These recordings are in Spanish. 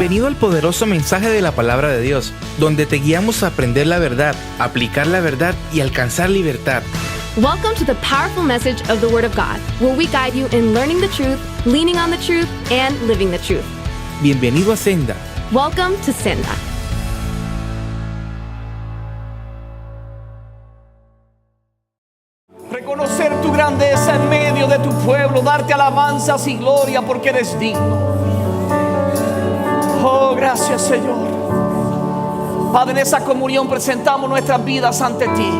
Bienvenido al poderoso mensaje de la palabra de Dios, donde te guiamos a aprender la verdad, aplicar la verdad y alcanzar libertad. Welcome to the powerful message of the Word of God, where we guide you in learning the truth, leaning on the truth, and living the truth. Bienvenido a Senda. Welcome to Senda. Reconocer tu grandeza en medio de tu pueblo, darte alabanzas y gloria porque eres digno. Oh, gracias, Señor. Padre, en esa comunión presentamos nuestras vidas ante ti.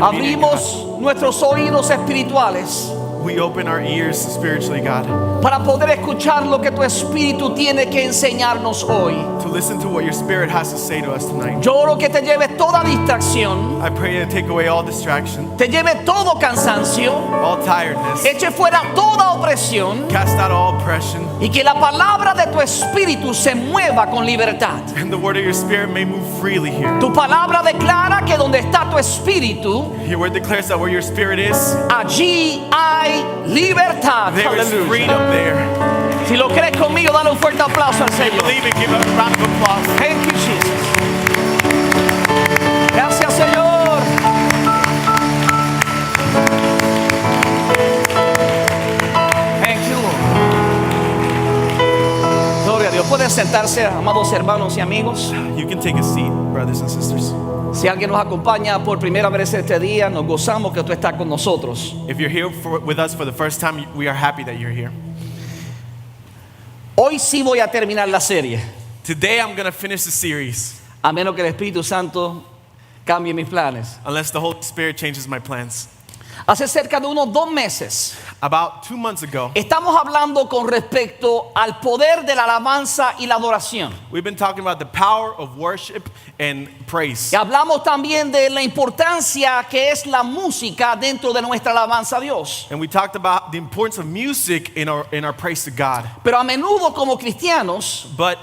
Abrimos nuestros oídos espirituales. We open our ears spiritually, God, para poder escuchar lo que tu Espíritu tiene que enseñarnos hoy. to listen to what your Spirit has to say to us tonight. Yo oro que te lleve toda distracción, I pray to take away all distraction, te lleve todo cansancio, all tiredness, eche fuera toda opresión cast out all oppression, y que la palabra de tu Espíritu se mueva con libertad. and the word of your Spirit may move freely here. Tu palabra declara que donde está tu Espíritu, Your word declares that where your Spirit is, allí hay libertad. there is Aleluya. freedom there. Si lo crees conmigo, dale un fuerte aplauso al If you Señor. believe it, give a round of applause. Thank you, Jesus. Gracias, Señor. Thank you, Lord. Gloria a Dios. Pueden sentarse, amados hermanos y amigos. You can take a seat, brothers and sisters. Si alguien nos acompaña por primera vez este día, nos gozamos que tú estás con nosotros. If you're here with us for the first time, we are happy that you're here. Hoy sí voy a terminar la serie, Today I'm going to finish the series, a menos que el Espíritu Santo cambie mis planes. unless the Holy Spirit changes my plans. Hace cerca de unos 2 meses, About 2 months ago, estamos hablando con respecto al poder de la alabanza y la adoración. we've been talking about the power of worship and praise. Y hablamos también de la importancia que es la música dentro de nuestra alabanza a Dios. And we talked about the importance of music in our praise to God. Pero a menudo como cristianos But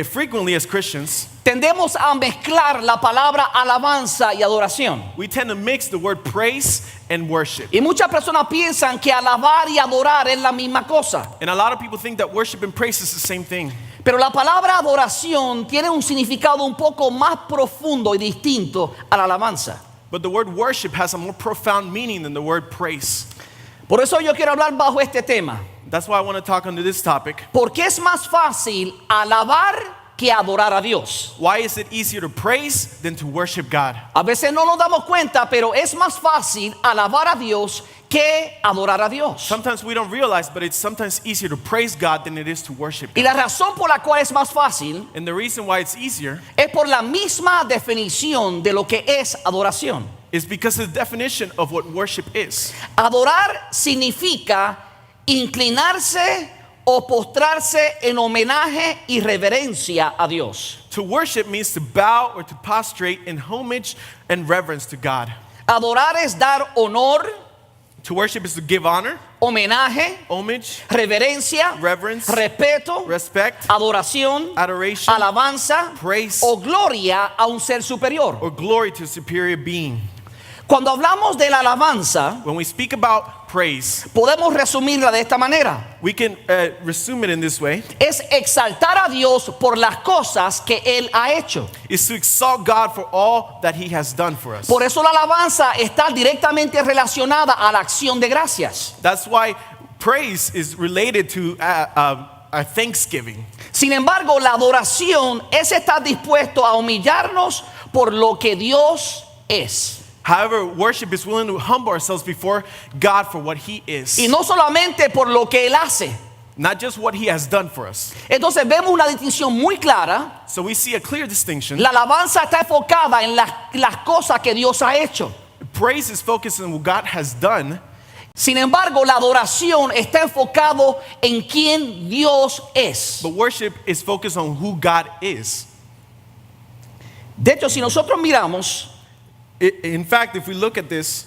frequently as Christians, tendemos a mezclar la palabra alabanza y adoración. we tend to mix the word praise and worship. Y muchas personas piensan que alabar y adorar es la misma cosa. And a lot of people think that worship and praise is the same thing. Pero la palabra adoración tiene un significado un poco más profundo y distinto a la alabanza. But the word worship has a more profound meaning than the word praise. Por eso yo quiero hablar bajo este tema. That's why I want to talk under this topic. Porque es más fácil alabar que adorar a Dios. Why is it easier to praise than to worship God? A veces no nos damos cuenta, pero es más fácil alabar a Dios que adorar a Dios. Sometimes we don't realize, but it's sometimes easier to praise God than it is to worship Y God. la razón por la cual es más fácil And the reason why it's easier es por la misma definición de lo que es adoración. is because of the definition of what worship is. Adorar significa inclinarse o postrarse en homenaje y reverencia a Dios. To worship means to bow or to prostrate in homage and reverence to God. Adorar es dar honor, To worship is to give honor, homenaje, homage, reverencia, reverence, respeto, respect, adoración, adoration, alabanza praise, o gloria a un ser superior. or glory to a superior being. Cuando hablamos de la alabanza, When we speak about praise, podemos resumirla de esta manera. we can resume it in this way. Es exaltar a Dios por las cosas que Él ha hecho. Is to exalt God for all that He has done for us. Por eso la alabanza está directamente relacionada a la acción de gracias. That's why praise is related to our thanksgiving. Sin embargo, la adoración es estar dispuesto a humillarnos por lo que Dios es. However, worship is willing to humble ourselves before God for what He is, Y no solamente por lo que Él hace. not just what He has done for us. Entonces vemos una distinción muy clara. So we see a clear distinction. La alabanza está enfocada en las cosas que Dios ha hecho. Praise is focused on what God has done. Sin embargo, la adoración está enfocado en quién Dios es. But worship is focused on who God is. De hecho, si nosotros miramos In fact, if we look at this,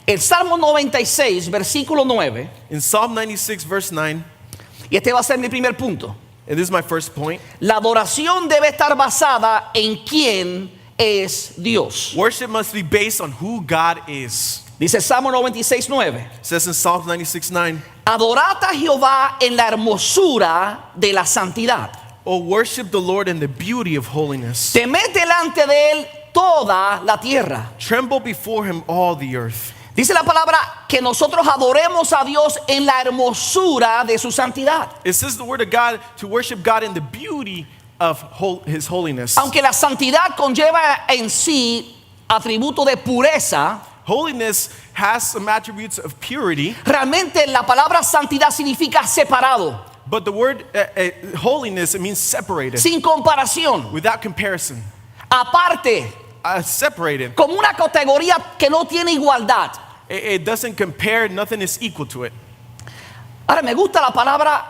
el Salmo 96, versículo 9, in Psalm 96, verse 9, y este va a ser mi primer punto. and this is my first point, La adoración debe estar basada en quién es Dios. worship must be based on who God is. Dice Salmo 96, 9. It says in Psalm 96, 9, Adorad a Jehová en la hermosura de la santidad. Oh, worship the Lord in the beauty of holiness. Temed delante de él toda la tierra. Tremble before him all the earth. Dice la palabra que nosotros adoremos a Dios en la hermosura de su santidad. It says the word of God to worship God in the beauty of his holiness. Aunque la santidad conlleva en sí atributo de pureza, Holiness has some attributes of purity, realmente la palabra santidad significa separado, but the word holiness, it means separated, sin comparación, without comparison. aparte, Separated. como una categoría que no tiene igualdad. It doesn't compare, nothing is equal to it. Ahora me gusta la palabra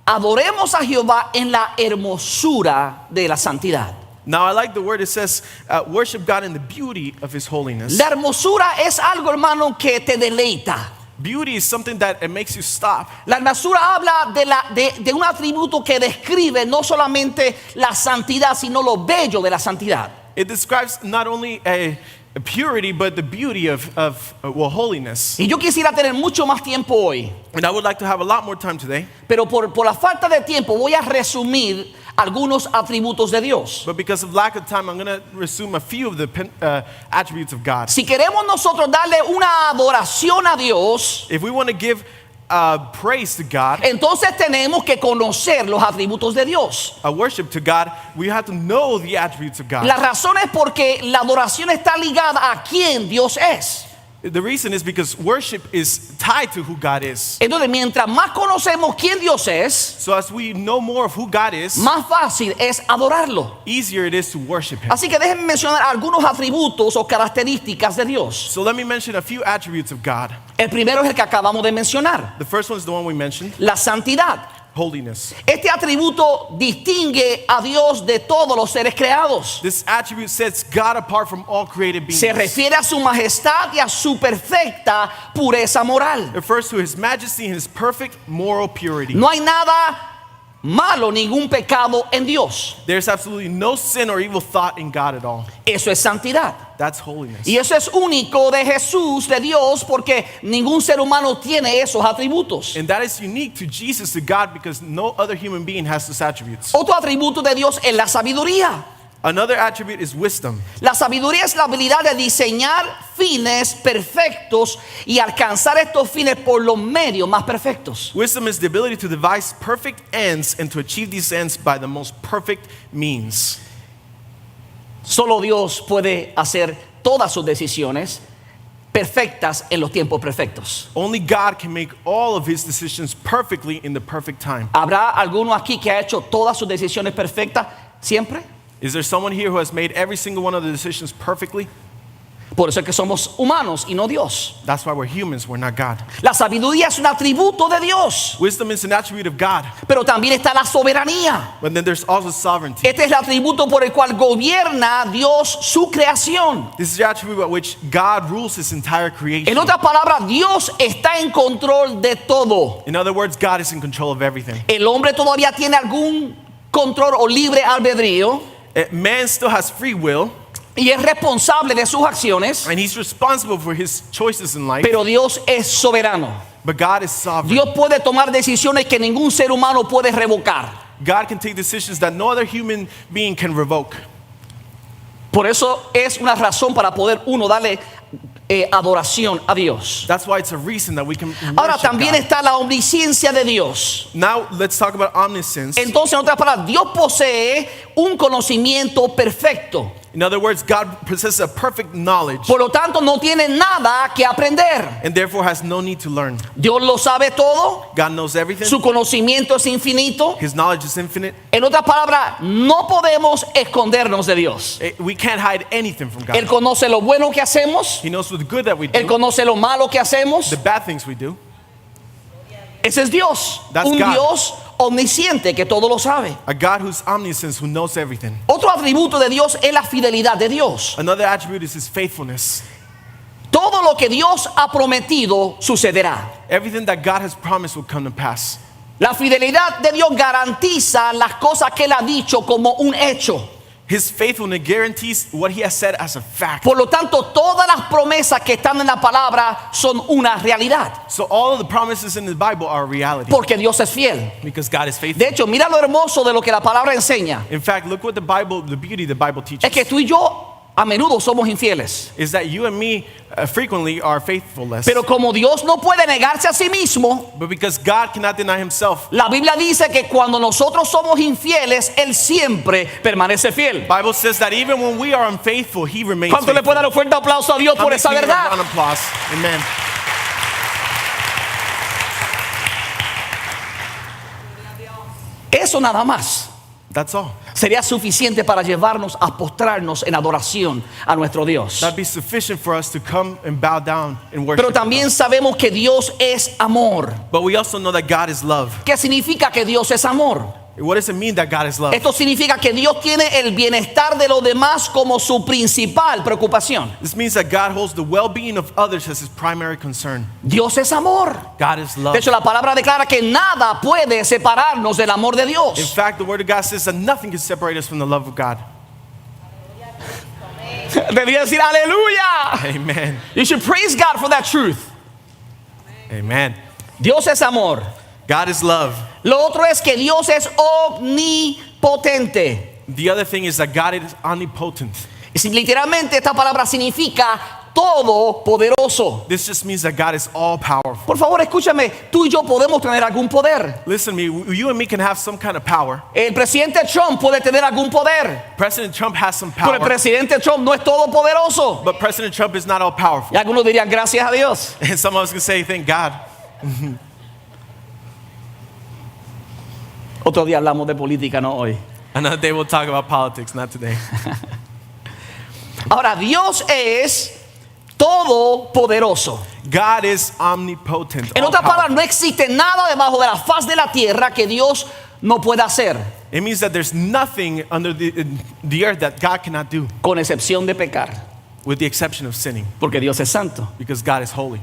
adoremos a Jehová en la hermosura de la santidad. Now I like the word, it says, worship God in the beauty of his holiness. La hermosura es algo, hermano, que te deleita. Beauty is something that it makes you stop. La hermosura habla de un atributo que describe no solamente la santidad, sino lo bello de la santidad. It describes not only a purity, but the beauty of holiness. Y yo quisiera tener mucho más tiempo hoy, And I would like to have a lot more time today, pero por la falta de tiempo voy a resumir algunos atributos de Dios. but because of lack of time, I'm going to resume a few of the attributes of God. Si queremos nosotros darle una adoración a Dios, If we want to give praise to God, entonces tenemos que conocer los atributos de Dios. a worship to God, we have to know the attributes of God. La razón es porque la adoración está ligada a quién Dios es. The reason is because worship is tied to who God is. Entonces, mientras más conocemos quién Dios es, So as we know more of who God is, más fácil es adorarlo. easier it is to worship him. Así que déjenme mencionar algunos atributos o características de Dios. So let me mention a few attributes of God. El primero es el que acabamos de mencionar, The first one is the one we mentioned, la santidad. holiness. Este atributo distingue a Dios de todos los seres creados. This attribute sets God apart from all created beings. Se refiere a su majestad y a su perfecta pureza moral. It refers to his majesty and his perfect moral purity. No hay nada malo, ningún pecado en Dios. There's absolutely no sin or evil thought in God at all. Eso es santidad. That's holiness. Y eso es único de Jesús, de Dios, porque ningún ser humano tiene esos atributos. And that is unique to Jesus, to God, because no other human being has those attributes. Otro atributo de Dios es la sabiduría. Another attribute is wisdom. La sabiduría es la habilidad de diseñar fines perfectos y alcanzar estos fines por los medios más perfectos. Wisdom is the ability to devise perfect ends and to achieve these ends by the most perfect means. Solo Dios puede hacer todas sus decisiones perfectas en los tiempos perfectos. Only God can make all of his decisions perfectly in the perfect time. ¿Habrá alguno aquí que ha hecho todas sus decisiones perfectas siempre? Is there someone here who has made every single one of the decisions perfectly? Por eso es que somos humanos y no Dios. That's why we're humans, we're not God. La sabiduría es un atributo de Dios, Wisdom is an attribute of God, pero también está la soberanía. but then there's also sovereignty. Este es el atributo por el cual gobierna Dios su creación. This is the attribute by which God rules his entire creation. En otras palabras, Dios está en control de todo. In other words, God is in control of everything. El hombre todavía tiene algún control o libre albedrío Man still has free will, y es responsable de sus acciones, and he's responsible for his choices in life, pero Dios es soberano. but God is sovereign. Dios puede tomar decisiones que ningún ser humano puede revocar. God can take decisions that no other human being can revoke. Por eso es una razón para poder uno darle adoración a Dios. That's why it's a reason that we can Ahora worship también God. está la omnisciencia de Dios. Now let's talk about omniscience. Entonces, en otras palabras, Dios posee un conocimiento perfecto. In other words, God possesses a perfect knowledge Por lo tanto, no tiene nada que aprender. and therefore has no need to learn. Dios lo sabe todo. God knows everything. Su conocimiento es infinito. His knowledge is infinite. En otras palabras, no podemos escondernos de Dios. We can't hide anything from Él God. conoce lo bueno que hacemos. He knows the good that we Él do, conoce lo malo que hacemos. the bad things we do. Ese es Dios. That's Un God. Dios omnisciente que todo lo sabe. A God who's omniscient, who knows everything. Otro atributo de Dios es la fidelidad de Dios. Another attribute is his faithfulness. Todo lo que Dios ha prometido sucederá. Everything that God has promised will come to pass. La fidelidad de Dios garantiza las cosas que Él ha dicho como un hecho. His faithfulness guarantees what he has said as a fact. Por lo tanto, todas las promesas que están en la palabra son una realidad. So all of the promises in the Bible are a reality Porque Dios es fiel. because God is faithful. De hecho, mira lo hermoso de lo que la palabra enseña. In fact, look what the beauty the Bible teaches Es que tú y yo a menudo somos infieles. is that you and me frequently are faithfuless. Pero como Dios no puede negarse a sí mismo, But because God cannot deny himself, la Biblia dice que cuando nosotros somos infieles, Él siempre permanece fiel. Bible says that even when we are unfaithful, he remains ¿Cuánto le faithful. puede dar fuerte aplauso a Dios How por many esa give him a verdad? round of applause? Amen. Eso nada más That's all. sería suficiente para llevarnos a postrarnos en adoración a nuestro Dios. That'd be sufficient for us to come and bow down and worship. Pero también sabemos que Dios es amor. But we also know that God is love. ¿Qué significa que Dios es amor? What does it mean that God is love? Esto significa que Dios tiene el bienestar de los demás como su principal preocupación. This means that God holds the well-being of others as his primary concern. Dios es amor. God is love. De hecho, la palabra declara que nada puede separarnos del amor de In Dios. fact, the word of God says that nothing can separate us from the love of God. Debería decir aleluya. Amen. You should praise God for that truth. Amen. Dios es amor. God is love. Lo otro es que Dios es omnipotente. The other thing is that God is omnipotent. Y si literalmente esta palabra significa todopoderoso. This just means that God is all powerful. Por favor, escúchame, tú y yo podemos tener algún poder. Listen to me, you and me can have some kind of power. El presidente Trump puede tener algún poder. President Trump has some Pero el power, presidente Trump no es todopoderoso. but President Trump is not all powerful. Y algunos dirían gracias a Dios. And some of us can say, thank God. Otro día hablamos de política, no hoy. Another day we'll talk about politics, not today. Ahora, Dios es todopoderoso. God is omnipotent. En all otras palabras, powerful. no existe nada debajo de la faz de la tierra que Dios no pueda hacer, It means that there's nothing under the earth that God cannot do, con excepción de pecar, with the exception of sinning, porque Dios es santo. because God is holy.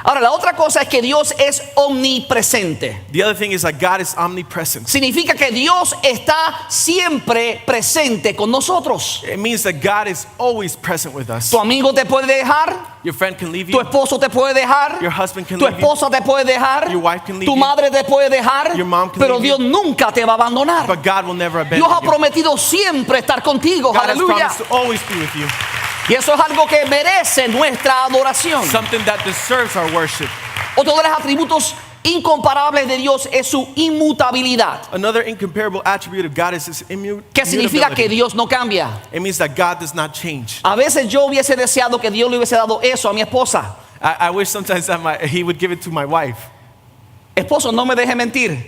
Ahora, la otra cosa es que Dios es omnipresente. The other thing is that God is omnipresent. Significa que Dios está siempre presente con nosotros. It means that God is always present with us. Tu amigo te puede dejar, Your friend can leave tu you, esposo te puede dejar, your husband can tu leave you, esposa te puede dejar, Your wife can leave tu you. madre te puede dejar, Your mom can pero leave you. Dios nunca te va a abandonar. but God will never abandon Dios ha you. prometido siempre estar contigo. God has Aleluya. promised to always be with you. Y eso es algo que merece nuestra adoración. Something that deserves our worship. Otro de los atributos incomparables de Dios es su inmutabilidad. Another incomparable attribute of God is his ¿Qué significa que immutability. Dios no cambia? It means that God does not change. A veces yo hubiese deseado que Dios le hubiese dado eso a mi esposa. I wish sometimes that he would give it to my wife. Esposo, no me deje mentir.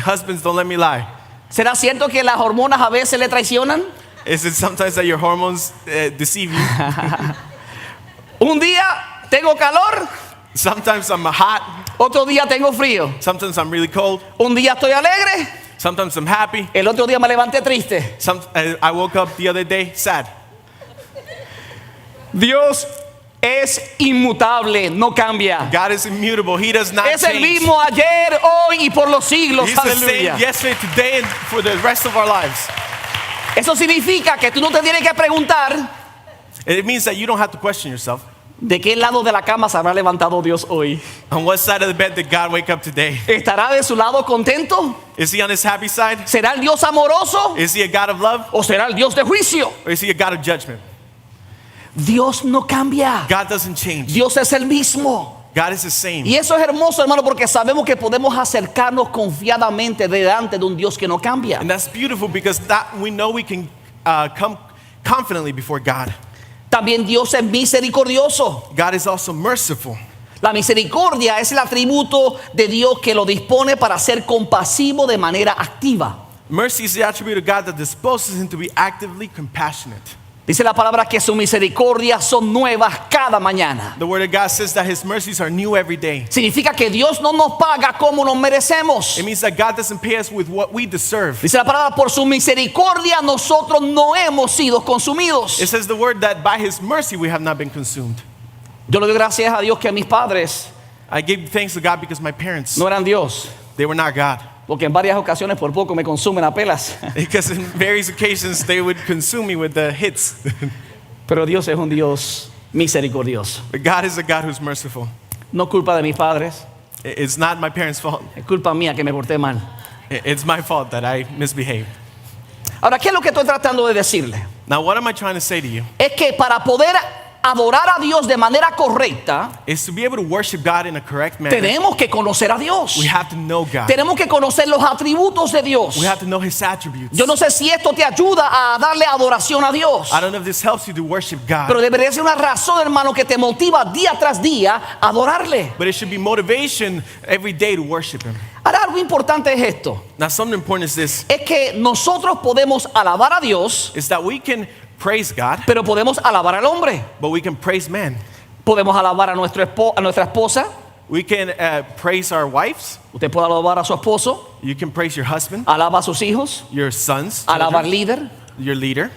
Husbands, don't let me lie. ¿Será cierto que las hormonas a veces le traicionan? Is it sometimes that your hormones deceive you? Un día tengo calor, Sometimes I'm hot. otro día tengo frío. Sometimes I'm really cold. Un día estoy alegre, Sometimes I'm happy. el otro día me levanté triste. I woke up the other day sad. Dios es inmutable, no cambia. God is immutable. He does not Es el change. mismo ayer, hoy y por los siglos. He's the Aleluya. same yesterday, today, and for the rest of our lives. Eso significa que tú no te tienes que preguntar It means that you don't have to question yourself. de qué lado de la cama se habrá levantado Dios hoy. On what side of the bed did God wake up today? ¿Estará de su lado contento? Is he on his happy side? ¿Será el Dios amoroso Is he a God of love? o será el Dios de juicio? Or is he a God of judgment? Dios no cambia. God doesn't change. Dios es el mismo. God is the same. Y eso es hermoso, hermano, porque sabemos que podemos acercarnos confiadamente delante de un Dios que no cambia. And that's beautiful because that we know we can come confidently before God. También Dios es misericordioso. God is also merciful. La misericordia es el atributo de Dios que lo dispone para ser compasivo de manera activa. Mercy is the attribute of God that disposes him to be actively compassionate. Dice la palabra que sus misericordias son nuevas cada mañana. The word of God says that his mercies are new every day. Significa que Dios no nos paga como nos merecemos. It means that God doesn't pay us with what we deserve. Dice la palabra, por su misericordia nosotros no hemos sido consumidos. It says the word that by his mercy we have not been consumed. Yo le doy gracias a Dios que mis padres I give thanks to God because my parents, no eran Dios. they were not God. porque en varias ocasiones por poco me consumen a pelas. Because in various occasions they would consume me with the hits. Pero Dios es un Dios misericordioso. But God is a God who's merciful. No culpa de mis padres, It's not my parents' fault. es culpa mía que me porté mal. It's my fault that I misbehaved. Ahora, ¿qué es lo que estoy tratando de decirle? Now, what am I trying to say to you? Es que para poder adorar a Dios de manera correcta, Is to be able to worship God in a correct manner. tenemos que conocer a Dios. We have to know God. Tenemos que conocer los atributos de Dios. We have to know His attributes. Yo no sé si esto te ayuda a darle adoración a Dios, I don't know if this helps you to worship God, pero debería ser una razón, hermano, que te motiva día tras día a adorarle. but it should be motivation every day to worship Him. Ahora, algo importante es esto, Now, something important is this: es que nosotros podemos alabar a Dios, is that we can praise God, pero podemos alabar al hombre. but we can praise man. Podemos alabar a nuestra esposa, We can praise our wives. usted puede alabar a su esposo, You can praise your husband, alaba a sus hijos, your sons, alaba al children, líder, your leader.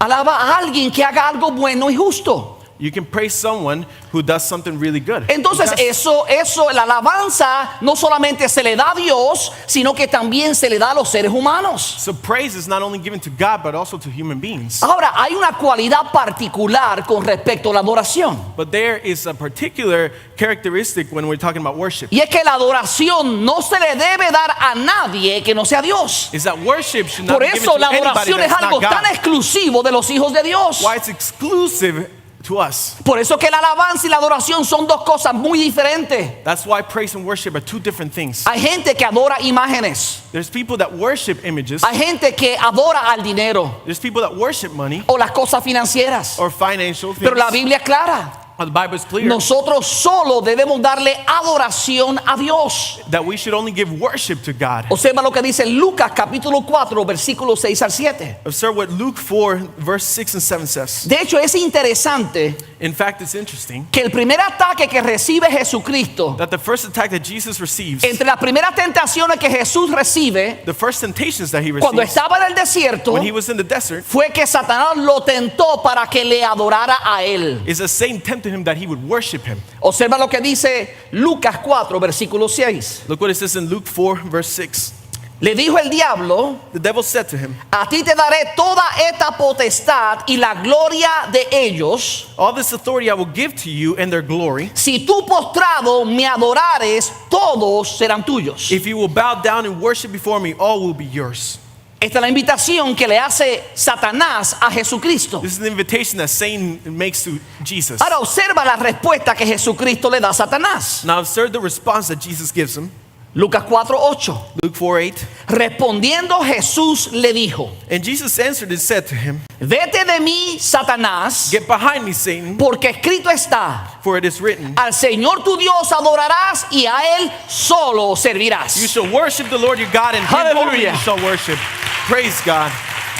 alaba a alguien que haga algo bueno y justo. You can praise someone who does something really good. Entonces Because la alabanza no solamente se le da a Dios, sino que también se le da a los seres humanos. so praise is not only given to God, but also to human beings. Ahora, hay una cualidad particular con respecto a la adoración. But there is a particular characteristic when we're talking about worship. Y es que la adoración no se le debe dar a nadie que no sea Dios. Is that worship should not Por be given eso to la anybody adoración es that's algo not tan God. exclusivo de los hijos de Dios. Why it's exclusive to us. Por eso que la alabanza y la adoración son dos cosas muy diferentes. That's why praise and worship are two different things. Hay gente que adora imágenes. There's people that worship images. Hay gente que adora al dinero There's people that worship money o las cosas financieras. or financial things. Pero la Biblia es clara. The Bible is clear Nosotros solo debemos darle adoración a Dios. that we should only give worship to God. Observa lo que dice Lucas capítulo 4 versículos 6 al 7. Observe what Luke 4 verse 6 and 7 says. De hecho, es interesante In fact, it's interesting que el primer ataque que recibe Jesucristo, that the first attack that Jesus receives, entre las primeras tentaciones que Jesús recibe the first temptations that he cuando receives estaba en el desierto, when he was in the desert, fue que Satanás lo tentó para que le adorara a él. is the same tempted him that he would worship him. Observa lo que dice Lucas 4 versículo 6. Look what it says in Luke 4 verse 6. Le dijo el diablo: The devil said to him, a ti te daré toda esta potestad y la gloria de ellos, all this authority I will give to you and their glory, si tú postrado me adorares, todos serán tuyos. if you will bow down and worship before me, all will be yours. Esta es la invitación que le hace Satanás a Jesucristo. This is the invitation that Satan makes to Jesus. Ahora observa la respuesta que Jesucristo le da a Satanás. Now observe the response that Jesus gives him. Lucas 4:8. Luke 4:8. Respondiendo Jesús le dijo: And Jesus answered and said to him, vete de mí, Satanás, get behind me, Satan, porque escrito está: for it is written, al Señor tu Dios adorarás y a Él solo you servirás. shall worship the Lord your God, and him only Hallelujah. you shall worship. Praise God.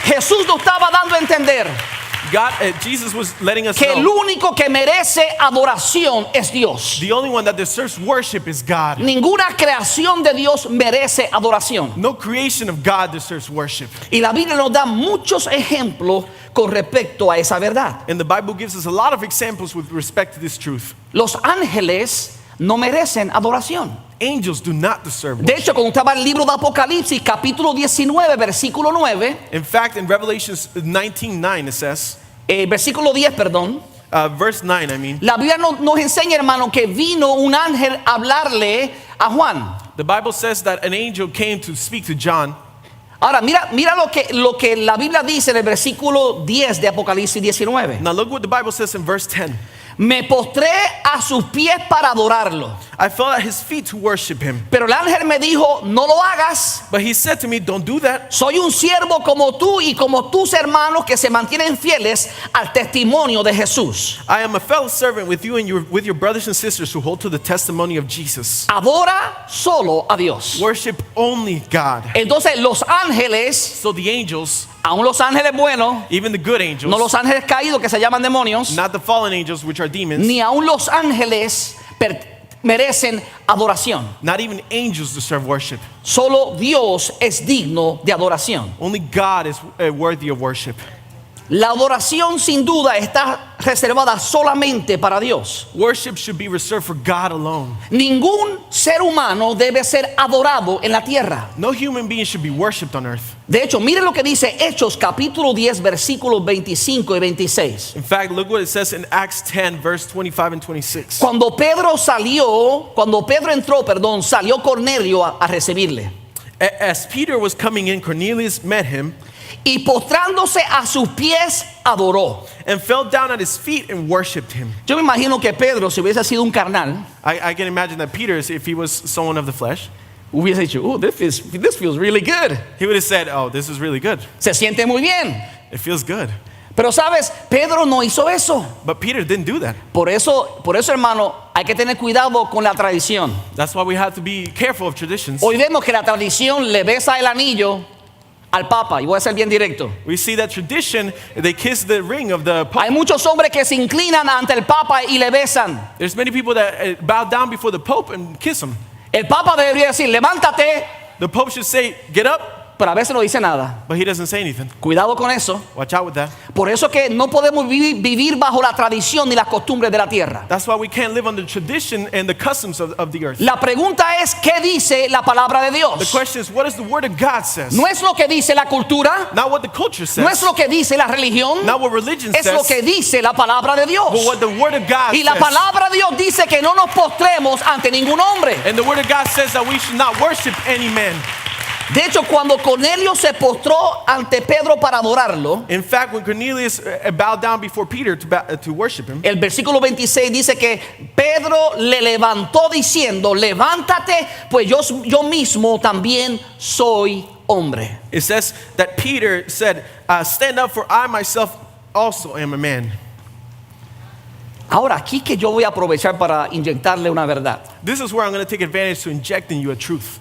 Jesús nos estaba dando a entender Jesus was letting us que el know único que merece adoración es Dios. the only one that deserves worship is God. Ninguna creación de Dios merece adoración. No creation of God deserves worship. Y la Biblia nos da muchos ejemplos con respecto a esa verdad. And the Bible gives us a lot of examples with respect to this truth. Los ángeles no merecen adoración. Angels do not deserve De worship. hecho, cuando estaba el libro de Apocalipsis, capítulo 19, versículo 9, In fact, in Revelation 19:9 it says, versículo 10, perdón, verse 9, I mean, la Biblia nos enseña, hermano, que vino un ángel a hablarle a Juan. the Bible says that an angel came to speak to John. Ahora, mira lo que la Biblia dice en el versículo 10 de Apocalipsis 19. Now look what the Bible says in verse 10. Me postré a sus pies para adorarlo. I fell at his feet to worship him. Pero el ángel me dijo: no lo hagas. But he said to me, don't do that. Soy un siervo como tú y como tus hermanos que se mantienen fieles al testimonio de Jesús. I am a fellow servant with you and with your brothers and sisters who hold to the testimony of Jesus. Adora solo a Dios. Worship only God. Entonces los ángeles, So the angels, aún los ángeles buenos, even the good angels, no los ángeles caídos que se llaman demonios, not the fallen angels which are demons, ni aún los ángeles merecen adoración. not even angels deserve worship. Solo Dios es digno de adoración. Only God is worthy of worship. La adoración sin duda está reservada solamente para Dios. Worship should be reserved for God alone. Ningún ser humano debe ser adorado en la tierra. No human being should be worshipped on earth. De hecho, miren lo que dice Hechos capítulo 10 versículos 25 y 26. In fact, look what it says in Acts 10, verse 25 and 26. Cuando Pedro entró, salió Cornelio a recibirle. As Peter was coming in, Cornelius met him Y postrándose a sus pies, adoró. and fell down at his feet and worshipped him. Yo me imagino que Pedro, si hubiese sido un carnal, I can imagine that Peter, if he was someone of the flesh, hubiese dicho, oh, this feels really good. he would have said, oh, this is really good. Se siente muy bien. It feels good. Pero sabes, Pedro no hizo eso. But Peter didn't do that. Por eso, hermano, hay que tener cuidado con la tradición. That's why we have to be careful of traditions. Hoy vemos que la tradición le besa el anillo al Papa, y voy a ser bien directo. We see that tradition, they kiss the ring of the Pope. Hay muchos hombres que se inclinan ante el Papa y le besan. There's many people that bow down before the Pope and kiss him. El Papa debería decir, levántate, The Pope should say, get up, pero a veces no dice nada. but he doesn't say anything. Cuidado con eso. Watch out with that. Por eso que no podemos vivir bajo la tradición ni las costumbres de la tierra. That's why we can't live under tradition and the customs of the earth. La pregunta es, ¿qué dice la palabra de The Dios? question is, what does the Word of God says? No es lo que dice la cultura, Not what the culture no es says, lo que dice la religión, not what religion es lo says, que dice la palabra de Dios. but what the Word of God Y la says. palabra de Dios dice que no nos postremos ante ningún hombre. And the Word of God says that we should not worship any man. De hecho, cuando Cornelio se postró ante Pedro para adorarlo, In fact, when Cornelius bowed down before Peter to worship him, el versículo 26 dice que Pedro le levantó diciendo, levántate, pues yo mismo también soy hombre. it says that Peter said, stand up, for I myself also am a man. Ahora, aquí que yo voy a aprovechar para inyectarle una verdad. This is where I'm going to take advantage to inject in you a truth.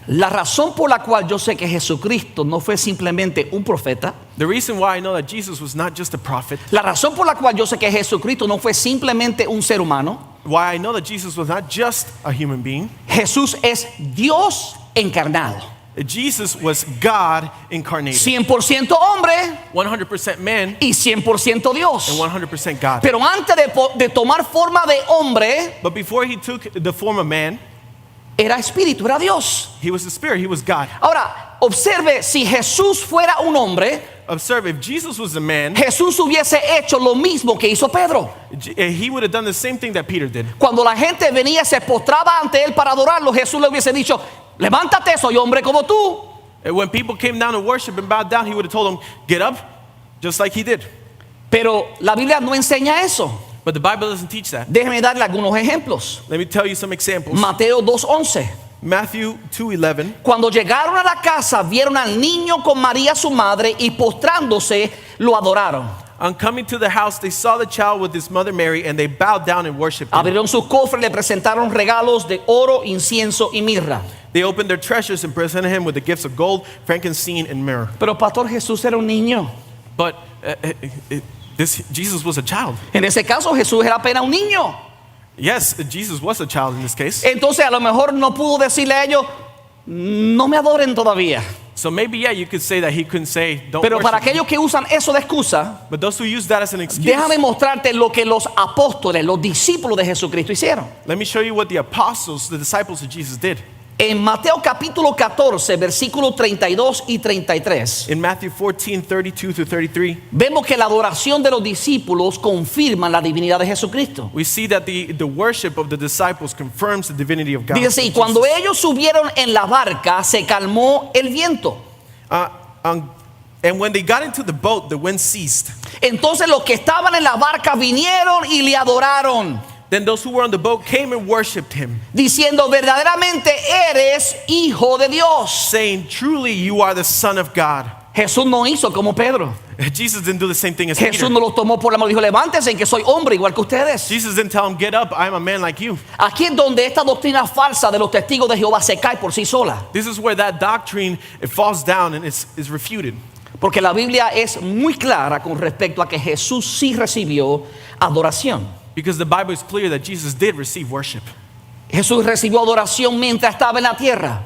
La razón por la cual yo sé que Jesucristo no fue simplemente un profeta, The reason why I know that Jesus was not just a prophet, la razón por la cual yo sé que Jesucristo no fue simplemente un ser humano, why I know that Jesus was not just a human being, Jesús es Dios encarnado. Jesus was God incarnated, 100% hombre 100% man y 100% Dios. and 100% God. Pero antes de tomar forma de hombre, But before he took the form of man, era espíritu, era Dios. he was the Spirit, he was God. Ahora, observe, si Jesús fuera un hombre, Observe, if Jesus was a man, Jesús hubiese hecho lo mismo que hizo Pedro. he would have done the same thing that Peter did. Cuando la gente venía y se postraba ante él para adorarlo, Jesús le hubiese dicho, levántate, soy hombre como tú. And when people came down to worship and bowed down, he would have told them, get up, just like he did. Pero la Biblia no enseña eso. But the Bible doesn't teach that. Déjeme darle algunos ejemplos. Let me tell you some examples. Mateo 2:11. Matthew 2:11. Cuando llegaron a la casa, vieron al niño con María su madre y postrándose lo adoraron. On coming to the house, they saw the child with his mother Mary, and they bowed down and worshipped him. Abrieron sus cofres, le presentaron regalos de oro, incienso y mirra. They opened their treasures and presented him with the gifts of gold, frankincense, and myrrh. Pero Pastor, Jesús era un niño. But Jesus was a child. En ese caso Jesús era apenas un niño. Yes, Jesus was a child in this case. Entonces a lo mejor no pudo decirle a ellos, no me adoren todavía. So maybe, yeah, you could say that he couldn't say, don't Pero para worship me. aquellos que usan eso de excusa, But those who use that as an excuse, déjame mostrarte lo que los apóstoles, los discípulos de Jesucristo hicieron. let me show you what the apostles, the disciples of Jesus did. En Mateo capítulo 14, versículos 32 y 33, In Matthew 14:32-33, vemos que la adoración de los discípulos confirma la divinidad de Jesucristo. we see that the worship of the disciples confirms the divinity of God. Dice, y cuando ellos subieron en la barca, se calmó el viento. And when they got into the boat, the wind ceased. Entonces los que estaban en la barca vinieron y le adoraron, Then those who were on the boat came and worshipped him, diciendo, verdaderamente eres hijo de Dios. saying, truly you are the Son of God. Jesús no hizo como Pedro. Jesus didn't do the same thing as Jesús Peter. no los tomó por la mano y dijo, levántense, que soy hombre igual que ustedes. Jesus didn't tell him, get up, I'm a man like you. Aquí es donde esta doctrina falsa de los testigos de Jehová se cae por sí sola. This is where that doctrine, it falls down and is refuted. Porque la Biblia es muy clara con respecto a que Jesús sí recibió adoración. Because the Bible is clear that Jesus did receive worship. Jesús recibió adoración mientras estaba en la tierra.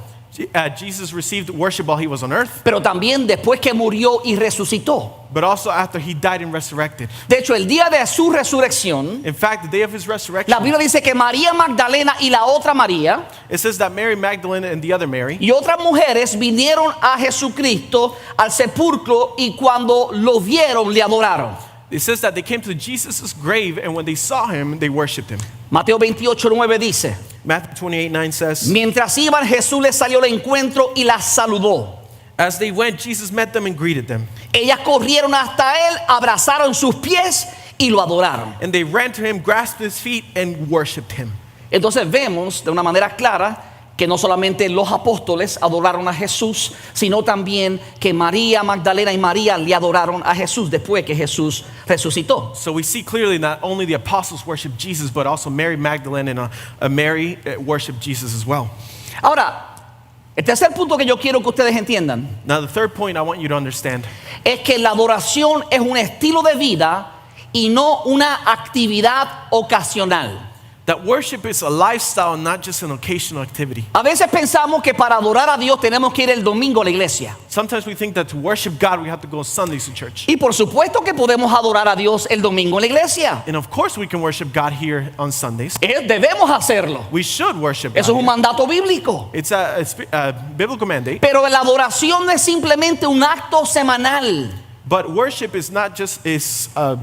Jesus received worship while he was on earth, pero también después que murió y resucitó. but also after he died and resurrected. De hecho, el día de su resurrección, In fact, the day of his la resurrection, Biblia dice que María Magdalena y la otra María it says that Mary Magdalene and the other Mary y otras mujeres vinieron a Jesucristo al sepulcro y cuando lo vieron le adoraron. it says that they came to Jesus' grave, and when they saw him, they worshipped him. Mateo 28:9 dice, Matthew 28:9 says, mientras iban Jesús les salió al encuentro y las saludó. as they went, Jesus met them and greeted them. Ellas corrieron hasta él, abrazaron sus pies y lo adoraron. And they ran to him, grasped his feet, and worshipped him. Entonces vemos de una manera clara que no solamente los apóstoles adoraron a Jesús, sino también que María Magdalena y María le adoraron a Jesús después que Jesús resucitó. So we see clearly not only the apostles worshiped Jesus, but also Mary Magdalene and Mary worshiped Jesus as well. Ahora, el tercer punto que yo quiero que ustedes entiendan Now, the third point I want you to understand es que la adoración es un estilo de vida y no una actividad ocasional. that worship is a lifestyle, not just an occasional activity. A veces pensamos que para adorar a Dios tenemos que ir el domingo a la iglesia. Sometimes we think that to worship God, we have to go Sundays to church. Y por supuesto que podemos adorar a Dios el domingo en la iglesia. And of course, we can worship God here on Sundays. Debemos hacerlo. We should worship God. Eso es un here. mandato bíblico. It's a biblical mandate. Pero la adoración no es simplemente un acto semanal, But worship is not just a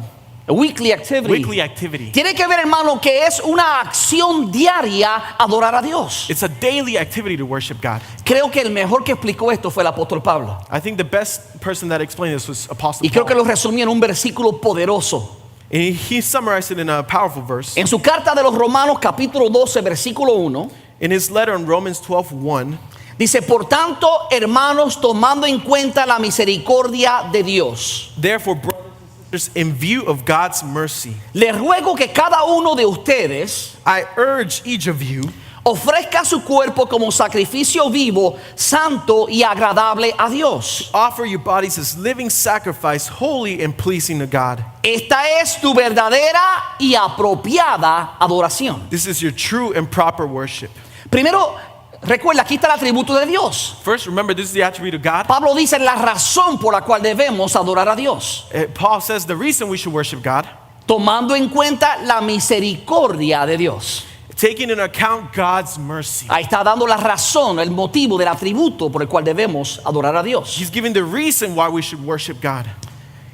a weekly activity. weekly activity. Tiene que ver, hermano, que es una acción diaria adorar a Dios. It's a daily activity to worship God. Creo que el mejor que explicó esto fue el apóstol Pablo. I think the best person that explained this was Apostle Y creo que Paul. lo resumí en un versículo poderoso. And he summarized it in a powerful verse. En su carta de los Romanos, capítulo 12, versículo 1, In his letter in Romans 12:1, dice, por tanto, hermanos, tomando en cuenta la misericordia de Dios, therefore, brothers and sisters, in view of God's mercy, les ruego que cada uno de ustedes I urge each of you ofrezca su cuerpo como sacrificio vivo, santo y agradable a Dios. offer your bodies as living sacrifice, holy and pleasing to God. Esta es tu verdadera y apropiada adoración. This is your true and proper worship. Primero, recuerda, aquí está el atributo de Dios. First, remember, this is the attribute of God. Pablo dice la razón por la cual debemos adorar a Dios, Paul says the reason we should worship God, tomando en cuenta la misericordia de Dios. taking into account God's mercy. Ahí está dando la razón, el motivo del atributo por el cual debemos adorar a Dios. He's giving the reason why we should worship God.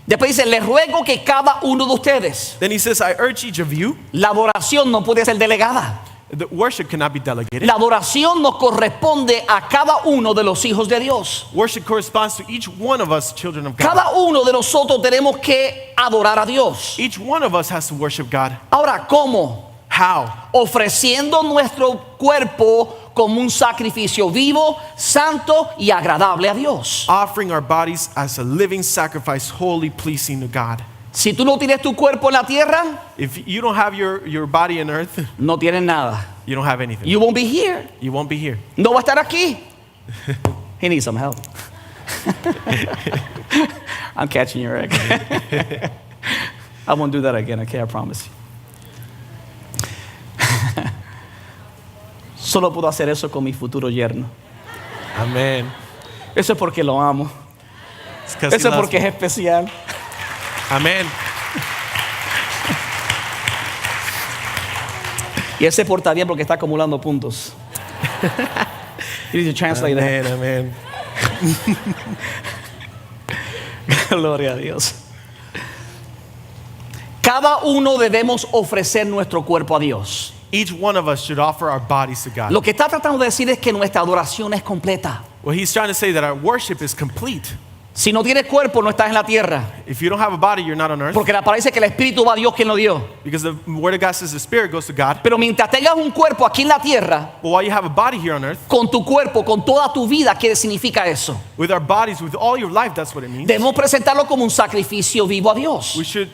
Después dice, les ruego que cada uno de ustedes, Then he says, I urge each of you, la adoración no puede ser delegada. the worship cannot be delegated. La adoración nos corresponde a cada uno de los hijos de Dios. Worship corresponds to each one of us, children of God. Cada uno de nosotros tenemos que adorar a Dios. Each one of us has to worship God. Ahora, ¿cómo? How? Ofreciendo nuestro cuerpo como un sacrificio vivo, santo y agradable a Dios. Offering our bodies as a living sacrifice, holy, pleasing to God. Si tú no tienes tu cuerpo en la tierra, If you don't have your body on earth, no tienes nada. you don't have anything. You won't be here. You won't be here. No va a estar aquí. He needs some help. I'm catching you, Rick. I won't do that again, okay? I promise you. Solo puedo hacer eso con mi futuro yerno. Amen. Eso es porque lo amo. It's 'cause he Eso es loves porque es me. especial. Amen. Y él se porta bien porque está acumulando puntos. You need to translate that. Amen. Gloria a Dios. Cada uno debemos ofrecer nuestro cuerpo a Dios. Each one of us should offer our bodies to God. Lo que está tratando de decir es que nuestra adoración es completa. Well, he's trying to say that our worship is complete. Si no tienes cuerpo, no estás en la tierra. If you don't have a body, you're not on earth. Porque le parece que el Espíritu va a Dios quien lo dio. Because the word of God says the spirit goes to God. Pero mientras tengas un cuerpo aquí en la tierra, But while you have a body here on earth, con tu cuerpo, con toda tu vida, ¿qué significa eso? with our bodies, with all your life, that's what it means. Debemos presentarlo como un sacrificio vivo a Dios. We should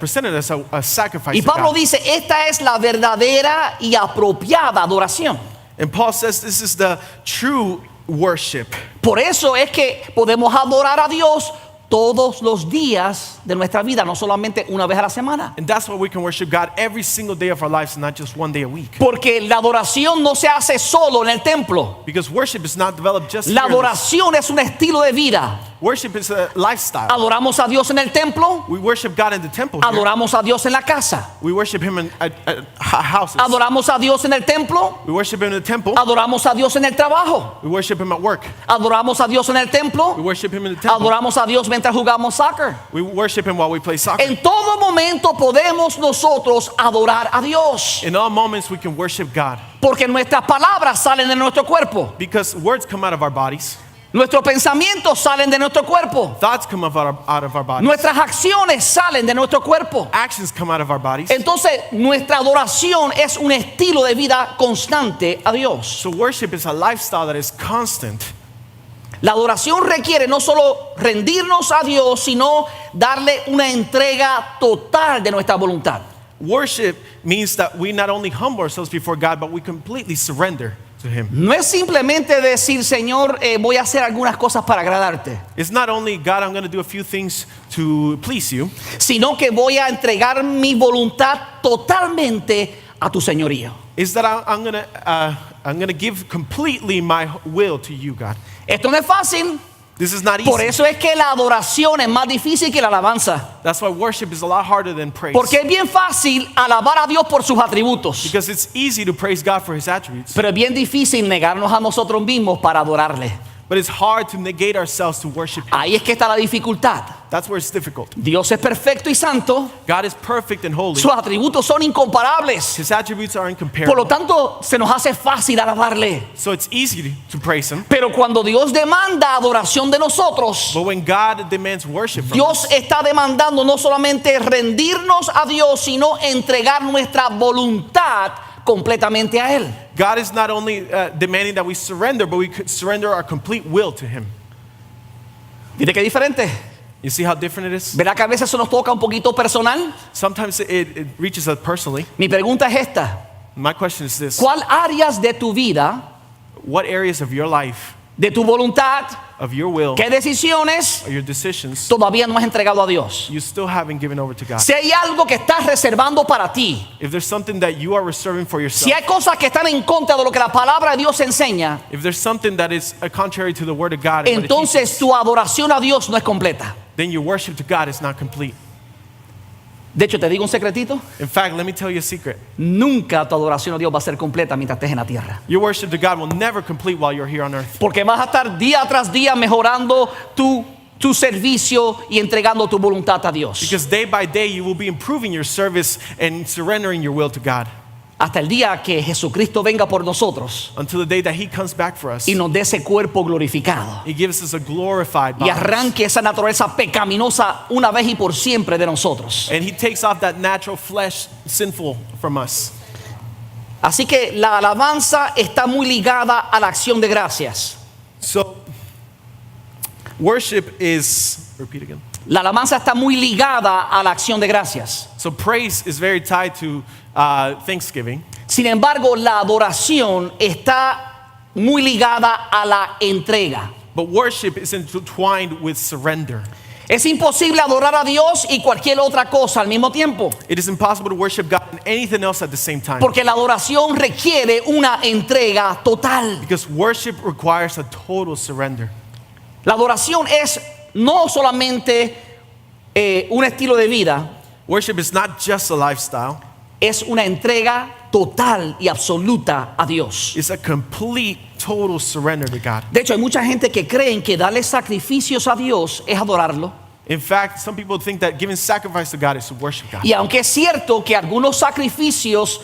present it as a sacrifice Y to Pablo God. dice, esta es la verdadera y apropiada adoración. And Paul says this is the true worship. Por eso es que podemos adorar a Dios todos los días de nuestra vida, no solamente una vez a la semana. And that's why we can worship God every single day of our lives and not just one day a week. Porque la adoración no se hace solo en el templo. Because worship is not developed just La here. adoración es un estilo de vida. Worship is a lifestyle. Adoramos a Dios en el templo, We worship God in the temple here. adoramos a Dios en la casa. We worship Him at houses. Adoramos a Dios en el templo, We worship Him in the temple. adoramos a Dios en el trabajo. We worship Him at work. Adoramos a Dios en el We templo, worship Him in the temple. adoramos a Dios mientras jugamos soccer. We worship Him while we play soccer. En todo momento podemos nosotros adorar a Dios, In all moments we can worship God porque nuestras palabras salen de nuestro cuerpo, because words come out of our bodies. nuestros pensamientos salen de nuestro cuerpo, Thoughts come out of our bodies. nuestras acciones salen de nuestro cuerpo. Actions come out of our bodies. Entonces nuestra adoración es un estilo de vida constante a Dios. So worship is a lifestyle that is constant. La adoración requiere no solo rendirnos a Dios, sino darle una entrega total de nuestra voluntad. Worship means that we not only humble ourselves before God, but we completely surrender to Him. No es simplemente decir, Señor, voy a hacer algunas cosas para agradarte, It's not only, God, I'm going to do a few things to please you, sino que voy a entregar mi voluntad totalmente a tu señorío. it's that I'm going to give completely my will to you, God. Esto no es fácil, This is not por easy. eso es que la adoración es más difícil que la alabanza. That's why worship is a lot harder than praise. Porque es bien fácil alabar a Dios por sus atributos, Because it's easy to praise God for His attributes, pero es bien difícil negarnos a nosotros mismos para adorarle. but it's hard to negate ourselves to worship Him. Ahí es que está la dificultad. That's where it's difficult. Dios es perfecto y santo, God is perfect and holy. sus atributos son incomparables. His attributes are Por lo incomparable. tanto, se nos hace fácil alabarle. So it's easy to praise Him. Pero cuando Dios demanda adoración de nosotros, But when God demands worship from Dios us, está demandando no solamente rendirnos a Dios, sino entregar nuestra voluntad completamente a Él. God is not only demanding that we surrender, but we could surrender our complete will to Him. ¿Viste qué diferente? You see how different it is? ¿Verdad que a veces eso nos toca un poquito personal? Sometimes it reaches us personally. Mi pregunta es esta: My question is this: ¿cuál áreas de tu vida, what areas of your life, de tu voluntad, of your will, qué decisiones or your decisions, todavía no has entregado a Dios? you still haven't given over to God? Si hay algo que estás reservando para ti, If there's something that you are reserving for si yourself, hay cosas que están en contra de lo que la palabra de Dios enseña, if there's something that is contrary to the Word of God, and what it entonces teaches, tu adoración a Dios no es completa. then your worship to God is not complete. De hecho, te digo un secretito: In fact, let me tell you a secret. nunca tu adoración a Dios va a ser completa mientras estés en la tierra. Your worship to God will never complete while you're here on earth. Porque vas a estar día tras día mejorando tu servicio y entregando tu voluntad a Dios. Because day by day you will be improving your service and surrendering your will to God Hasta el día que Jesucristo venga por nosotros until the day that He comes back for us. y nos dé ese cuerpo glorificado He gives us a glorified y body. arranque esa naturaleza pecaminosa una vez y por siempre de nosotros. And He takes off that natural flesh sinful from us. Así que la alabanza está muy ligada a la acción de gracias. So worship is, repeat again. La alabanza está muy ligada a la acción de gracias. So praise is very tied to thanksgiving. Sin embargo, la adoración está muy ligada a la entrega. But worship is intertwined with surrender. Es imposible adorar a Dios y cualquier otra cosa al mismo tiempo, It is impossible to worship God and anything else at the same time. porque la adoración requiere una entrega total. Because worship requires a total surrender. La adoración es no solamente un estilo de vida, Worship is not just a lifestyle, es una entrega total y absoluta a Dios. it's a complete, total surrender to God. De hecho, hay mucha gente que creen que darle sacrificios a Dios es adorarlo. In fact, some people think that giving sacrifice to God is to worship God. Y aunque es cierto que algunos sacrificios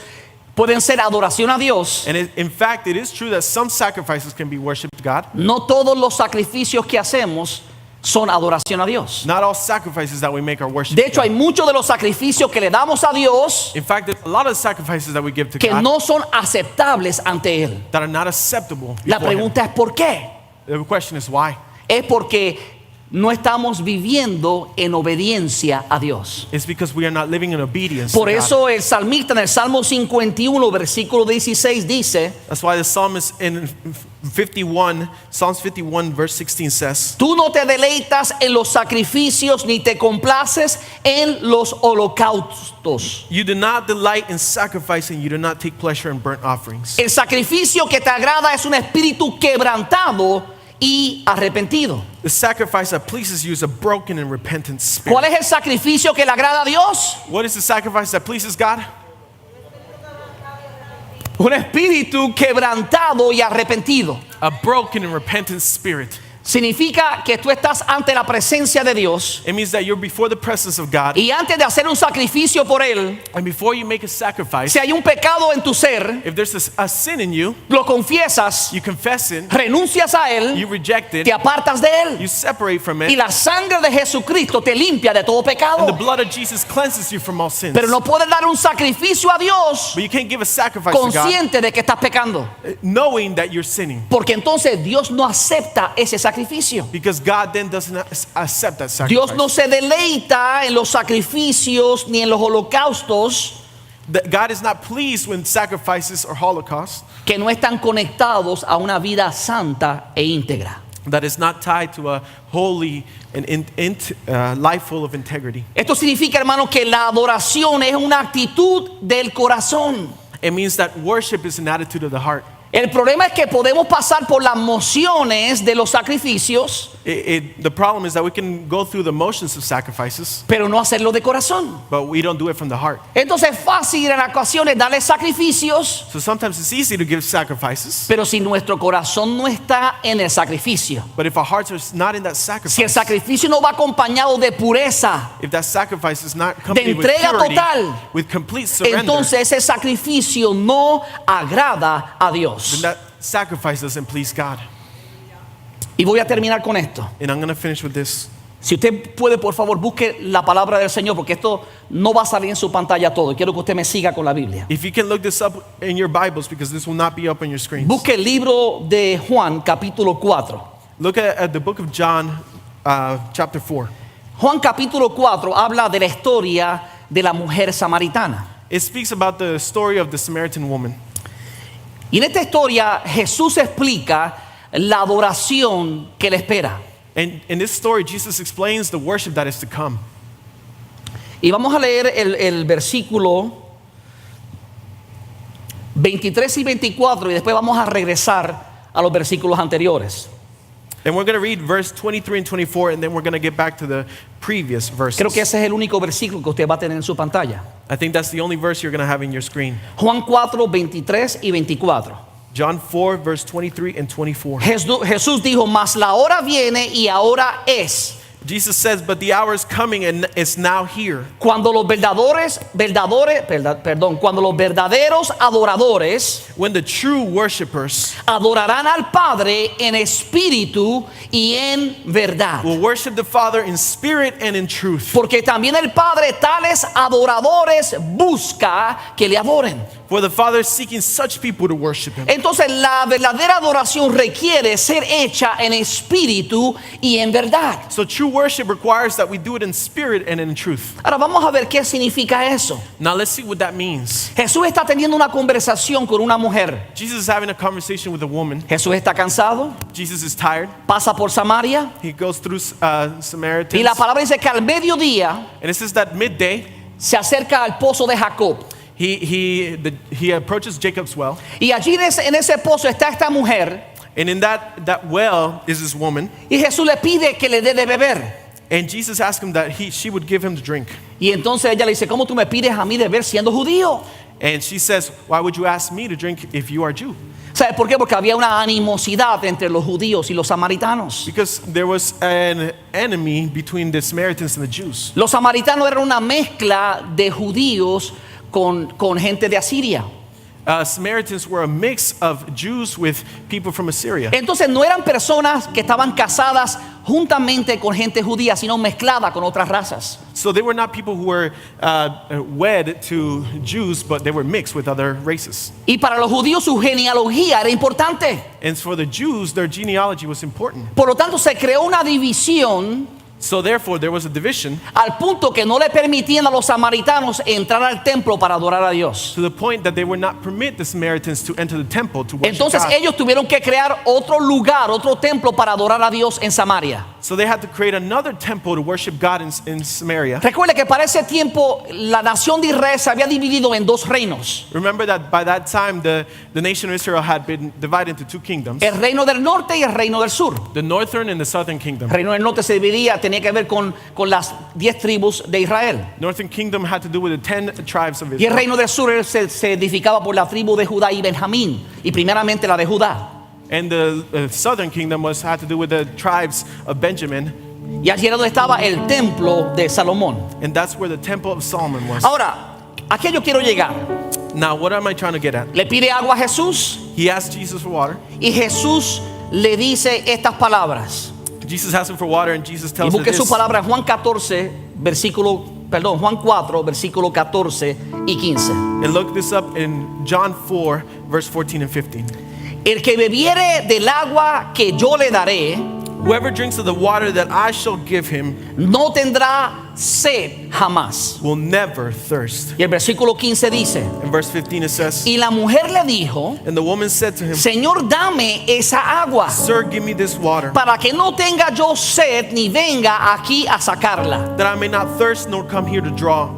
pueden ser adoración a Dios, And in fact, it is true that some sacrifices can be worship to God. no todos los sacrificios que hacemos son adoración a Dios. Not all sacrifices that we make are worship De to hecho, hay God. muchos de los sacrificios que le damos a Dios In fact, there's a lot of sacrifices that we give to que God no son aceptables ante Él. that are not acceptable La before Him. pregunta es ¿por qué? The question is why? Es porque no estamos viviendo en obediencia a Dios. It's because we are not living in obedience Por to God. eso el salmista en el Salmo 51, versículo 16 dice: That's why the psalmist in Psalms 51 verse 16 says, tú no te deleitas en los sacrificios ni te complaces en los holocaustos. you do not delight in sacrifice and you do not take pleasure in burnt offerings. El sacrificio que te agrada es un espíritu quebrantado y arrepentido. The sacrifice that pleases you is a broken and repentant spirit. ¿Cuál es el sacrificio que le agrada a Dios? What is the sacrifice that pleases God? Un espíritu quebrantado y arrepentido. A broken and repentant spirit. Significa que tú estás ante la presencia de Dios It means that you're before the presence of God, y antes de hacer un sacrificio por Él, and before you make a sacrifice, si hay un pecado en tu ser, if there's a sin in you, lo confiesas, you confess it, renuncias a you Él, reject it, te apartas de you Él separate from y it, la sangre de Jesucristo te limpia de todo and the pecado. blood of Jesus cleanses you from all sins. Pero no puedes dar un sacrificio a Dios But you can't give a sacrifice to God consciente de que estás pecando, knowing that you're sinning, porque entonces Dios no acepta ese sacrificio. because God then doesn't accept that sacrifice. Dios no se deleita en los sacrificios ni en los holocaustos That God is not pleased when sacrifices or holocaust que no están conectados a una vida santa e íntegra. that is not tied to a holy and life full of integrity. Esto significa, hermano, que la adoración es una actitud del corazón. It means that worship is an attitude of the heart. El problema es que podemos pasar por las mociones de los sacrificios, The problem is that we can go through the motions of sacrifices, pero no hacerlo de corazón. but we don't do it from the heart. Entonces es fácil en ocasiones darle sacrificios, So sometimes it's easy to give sacrifices, pero si nuestro corazón no está en el sacrificio, but if our hearts are not in that si el sacrifice, sacrificio no va acompañado de pureza, if that sacrifice is not accompanied with entrega purity, total, with complete surrender, entonces ese sacrificio no agrada a Dios. then that sacrifice doesn't please God. Y voy a terminar con esto. And I'm going to finish with this. Si usted puede, por favor, busque la palabra del Señor, porque esto no va a salir en su pantalla todo. Quiero que usted me siga con la Biblia. If you can look this up in your Bibles, because this will not be up on your screens. Busque el libro de Juan, capítulo 4. Look at the book of John, chapter 4. Juan, capítulo 4, habla de la historia de la mujer samaritana. It speaks about the story of the Samaritan woman. Y en esta historia, Jesús explica la adoración que le espera. And in this story, Jesus explains the worship that is to come. Y vamos a leer el versículo 23 y 24 y después vamos a regresar a los versículos anteriores. And we're going to read verse 23 and 24, and then we're going to get back to the previous verses. Creo que ese es el único versículo que usted va a tener en su pantalla. I think that's the only verse you're going to have in your screen. Juan 4, 23 y 24. John 4, verse 23 and 24. Jesús dijo, mas la hora viene y ahora es, Jesus says, but the hour is coming and it's now here, cuando los verdaderos adoradores when the true worshipers adorarán al Padre en espíritu y en verdad. will worship the Father in spirit and in truth. Porque también el Padre tales adoradores busca que le adoren. For the Father is seeking such people to worship Him. Entonces la verdadera adoración requiere ser hecha en espíritu y en verdad. So true worship requires that we do it in spirit and in truth. Ahora vamos a ver qué significa eso. Now let's see what that means. Jesús está teniendo una conversación con una mujer. Jesus is having a conversation with a woman. Jesús está cansado, Jesus is tired. pasa por Samaria He goes through Samaritans. y la palabra dice que al mediodía And it says that midday, se acerca al pozo de Jacob. he approaches Jacob's well. Y allí en ese pozo está esta mujer And in that well is this woman. y Jesús le pide que le dé de beber. And Jesus asked him that she would give him to drink. Y entonces ella le dice, ¿cómo tú me pides a mí de beber siendo judío? And she says, why would you ask me to drink if you are Jew? ¿Sabe por qué? Porque había una animosidad entre los judíos y los samaritanos. Because there was an enemy between the Samaritans and the Jews. Los samaritanos eran una mezcla de judíos con gente de Asiria. Samaritans were a mix of Jews with people from Assyria. Entonces no eran personas que estaban casadas juntamente con gente judía, sino mezclada con otras razas. So they were not people who were wed to Jews, but they were mixed with other races. Y para los judíos su genealogía era importante. And for the Jews, their genealogy was important. Por lo tanto, se creó una división So therefore, there was a division al punto que no le permitían a los samaritanos entrar al templo para adorar a Dios. to the point that they would not permit the Samaritans to enter the temple to worship Entonces God. ellos tuvieron que crear otro lugar, otro templo para adorar a Dios en Samaria. So they had to create another temple to worship God in Samaria. Recuerde que para ese tiempo la nación de Israel se había dividido en dos reinos. Remember that by that time, the nation of Israel had been divided into two kingdoms, El reino del norte y el reino del sur. the northern and the southern kingdom. El reino del norte se dividía, tenía que ver con las 10 tribus de Israel. Northern kingdom had to do with the 10 tribes of Y el Israel. reino del sur se edificaba por la tribu de Judá y Benjamín, y primeramente la de Judá. And the southern kingdom had to do with the tribes of Benjamin. Y allí era donde estaba el templo de Salomón. And that's where the temple of Solomon was. Ahora, ¿a qué yo quiero llegar? Now, what am I trying to get at? Le pide agua a Jesús He asked Jesus for water. y Jesús le dice estas palabras. Jesus asked him for water, and Jesus Y tells him busque su this. palabra en Juan 4, versículo 14 y 15. And look this up in John 4, verse 14 and 15. El que bebiere del agua que yo le daré, Whoever drinks of the water that I shall give him no tendrá sed jamás. will never thirst. Y el versículo 15 dice, In verse 15 it says, y la mujer le dijo, and the woman said to him, Señor, dame esa agua, Sir, give me this water, para que no tenga yo sed ni venga aquí a sacarla. that I may not thirst nor come here to draw.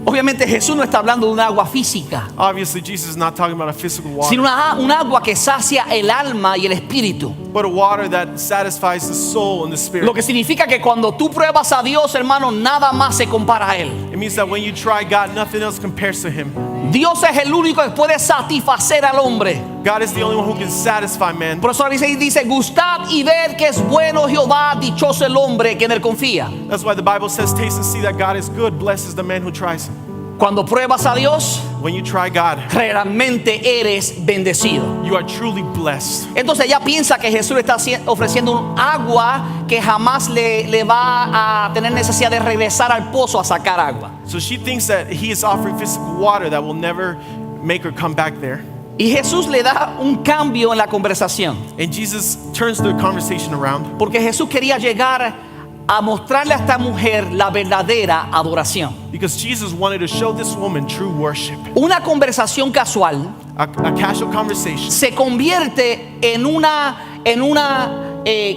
Obviamente Jesús no está hablando de un agua física, Obviously, Jesus is not talking about a physical sino water, un agua que sacia el alma y el espíritu. but a water that satisfies the soul and the spirit. Lo que significa que cuando tú pruebas a Dios, hermano, nada más se compara a Él. It means that when you try God, nothing else compares to him. Dios es el único que puede satisfacer al hombre. God is the only one who can satisfy man. Por eso dice, gustad y ved que es bueno Jehová, dichoso el hombre que en él confía. That's why the Bible says, taste and see that God is good. Blessed is the man who tries him. Cuando pruebas a Dios, When you try God, realmente eres bendecido. you are truly blessed. Entonces ella piensa que Jesús le está ofreciendo un agua que jamás le va a tener necesidad de regresar al pozo a sacar agua. So she thinks that he is offering physical water that will never make her come back there. Y Jesús le da un cambio en la conversación, And Jesus turns the conversation around porque Jesús quería llegar a mostrarle a esta mujer la verdadera adoración. because Jesus wanted to show this woman true worship. Una conversación casual A casual conversation se convierte en una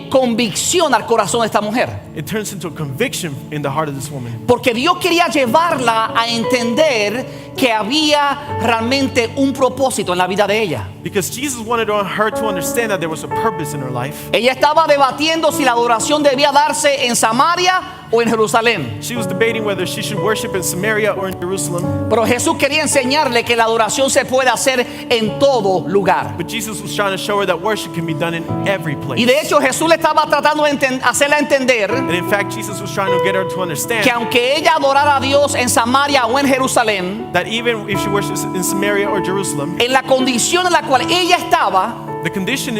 convicción al corazón de esta mujer, it turns into a conviction in the heart of this woman. porque Dios quería llevarla a entender que había realmente un propósito en la vida de ella. Because Jesus wanted her to understand that there was a purpose in her life. Ella estaba debatiendo si la adoración debía darse en Samaria o en Jerusalén, She was debating whether she should worship in Samaria or in Jerusalem. pero Jesús quería enseñarle que la adoración se puede hacer en todo lugar. But Jesus was trying to show her that worship can be done in every place. Y de hecho Jesús le estaba tratando de hacerla entender And in fact, Jesus was trying to get her to que understand aunque ella adorara a Dios en Samaria o en Jerusalén, that even if she worships in Samaria or Jerusalem, en la condición en la cual ella estaba, the condition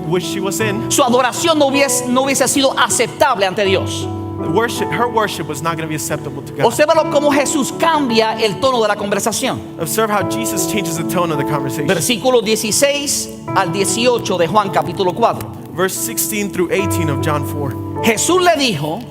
which she was in, su adoración no hubiese sido aceptable ante Dios. her worship was not going to be acceptable to God. Obsérvalo cómo Jesús cambia el tono de la conversación. Observe how Jesus changes the tone of the conversation. Versículos 16 al 18 de Juan capítulo 4. Verse 16 through 18 of John 4. Jesús le dijo,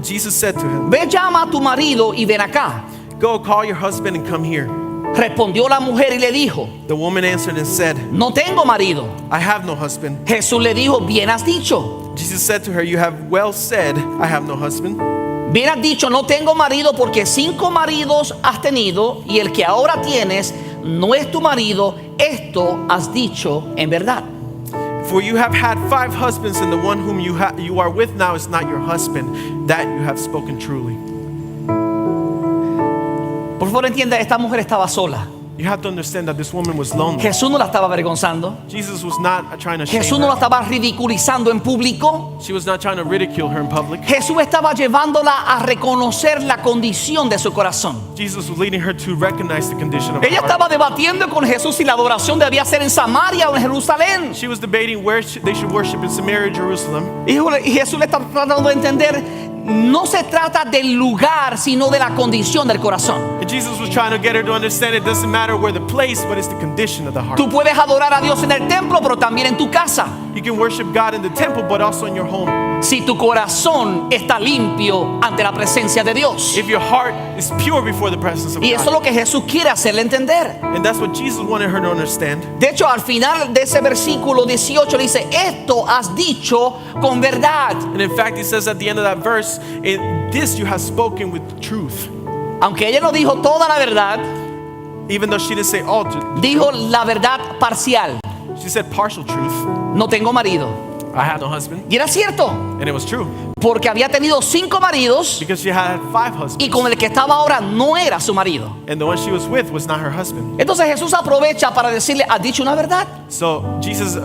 Jesus said to him, ve, llama a tu marido y ven acá. Go, call your husband and come here. Respondió la mujer y le dijo, The woman answered and said, no tengo marido. I have no husband. Jesús le dijo, bien has dicho. Jesus said to her, You have well said, I have no husband. Bien has dicho, no tengo marido, porque 5 maridos has tenido y el que ahora tienes no es tu marido. Esto has dicho en verdad. For you have had 5 husbands, and the one whom you are with now is not your husband. That you have spoken truly. Por favor, entienda, esta mujer estaba sola. You have to understand that this woman was lonely. Jesús no la estaba avergonzando. Jesus was not trying to shame Jesús no la her. estaba ridiculizando en público. She was not trying to ridicule her in public. Jesús estaba llevándola a reconocer la condición de su corazón. Jesus was leading her to recognize the condition of her Ella heart. estaba debatiendo con Jesús si la adoración debía ser en Samaria o en Jerusalén. She was debating where they should worship, in Samaria or Jerusalem. Y Jesús le está tratando de entender, no se trata del lugar, sino de la condición del corazón. And Jesus was trying to get her to understand it doesn't matter where the place, but it's the condition of the heart. Tú puedes adorar a Dios en el templo, pero también en tu casa. You can worship God in the temple, but also in your home. Si tu corazón está limpio ante la presencia de Dios. If your heart is pure before the presence of Y eso es God. lo que Jesús quiere hacerle entender. And that's what Jesus wanted her to understand. De hecho, al final de ese versículo 18 dice, esto has dicho con verdad. And in fact, he says at the end of that verse, in this you have spoken with truth. Aunque ella no dijo toda la verdad, Even though she didn't say all truth, dijo la verdad parcial. she said partial truth. No tengo marido. I had no husband. Y era cierto, And it was true. porque había tenido 5 maridos Because she had 5 y husbands. con el que estaba ahora no era su marido. And the one she was with was not her husband. Entonces Jesús aprovecha para decirle, has dicho una verdad. So Jesus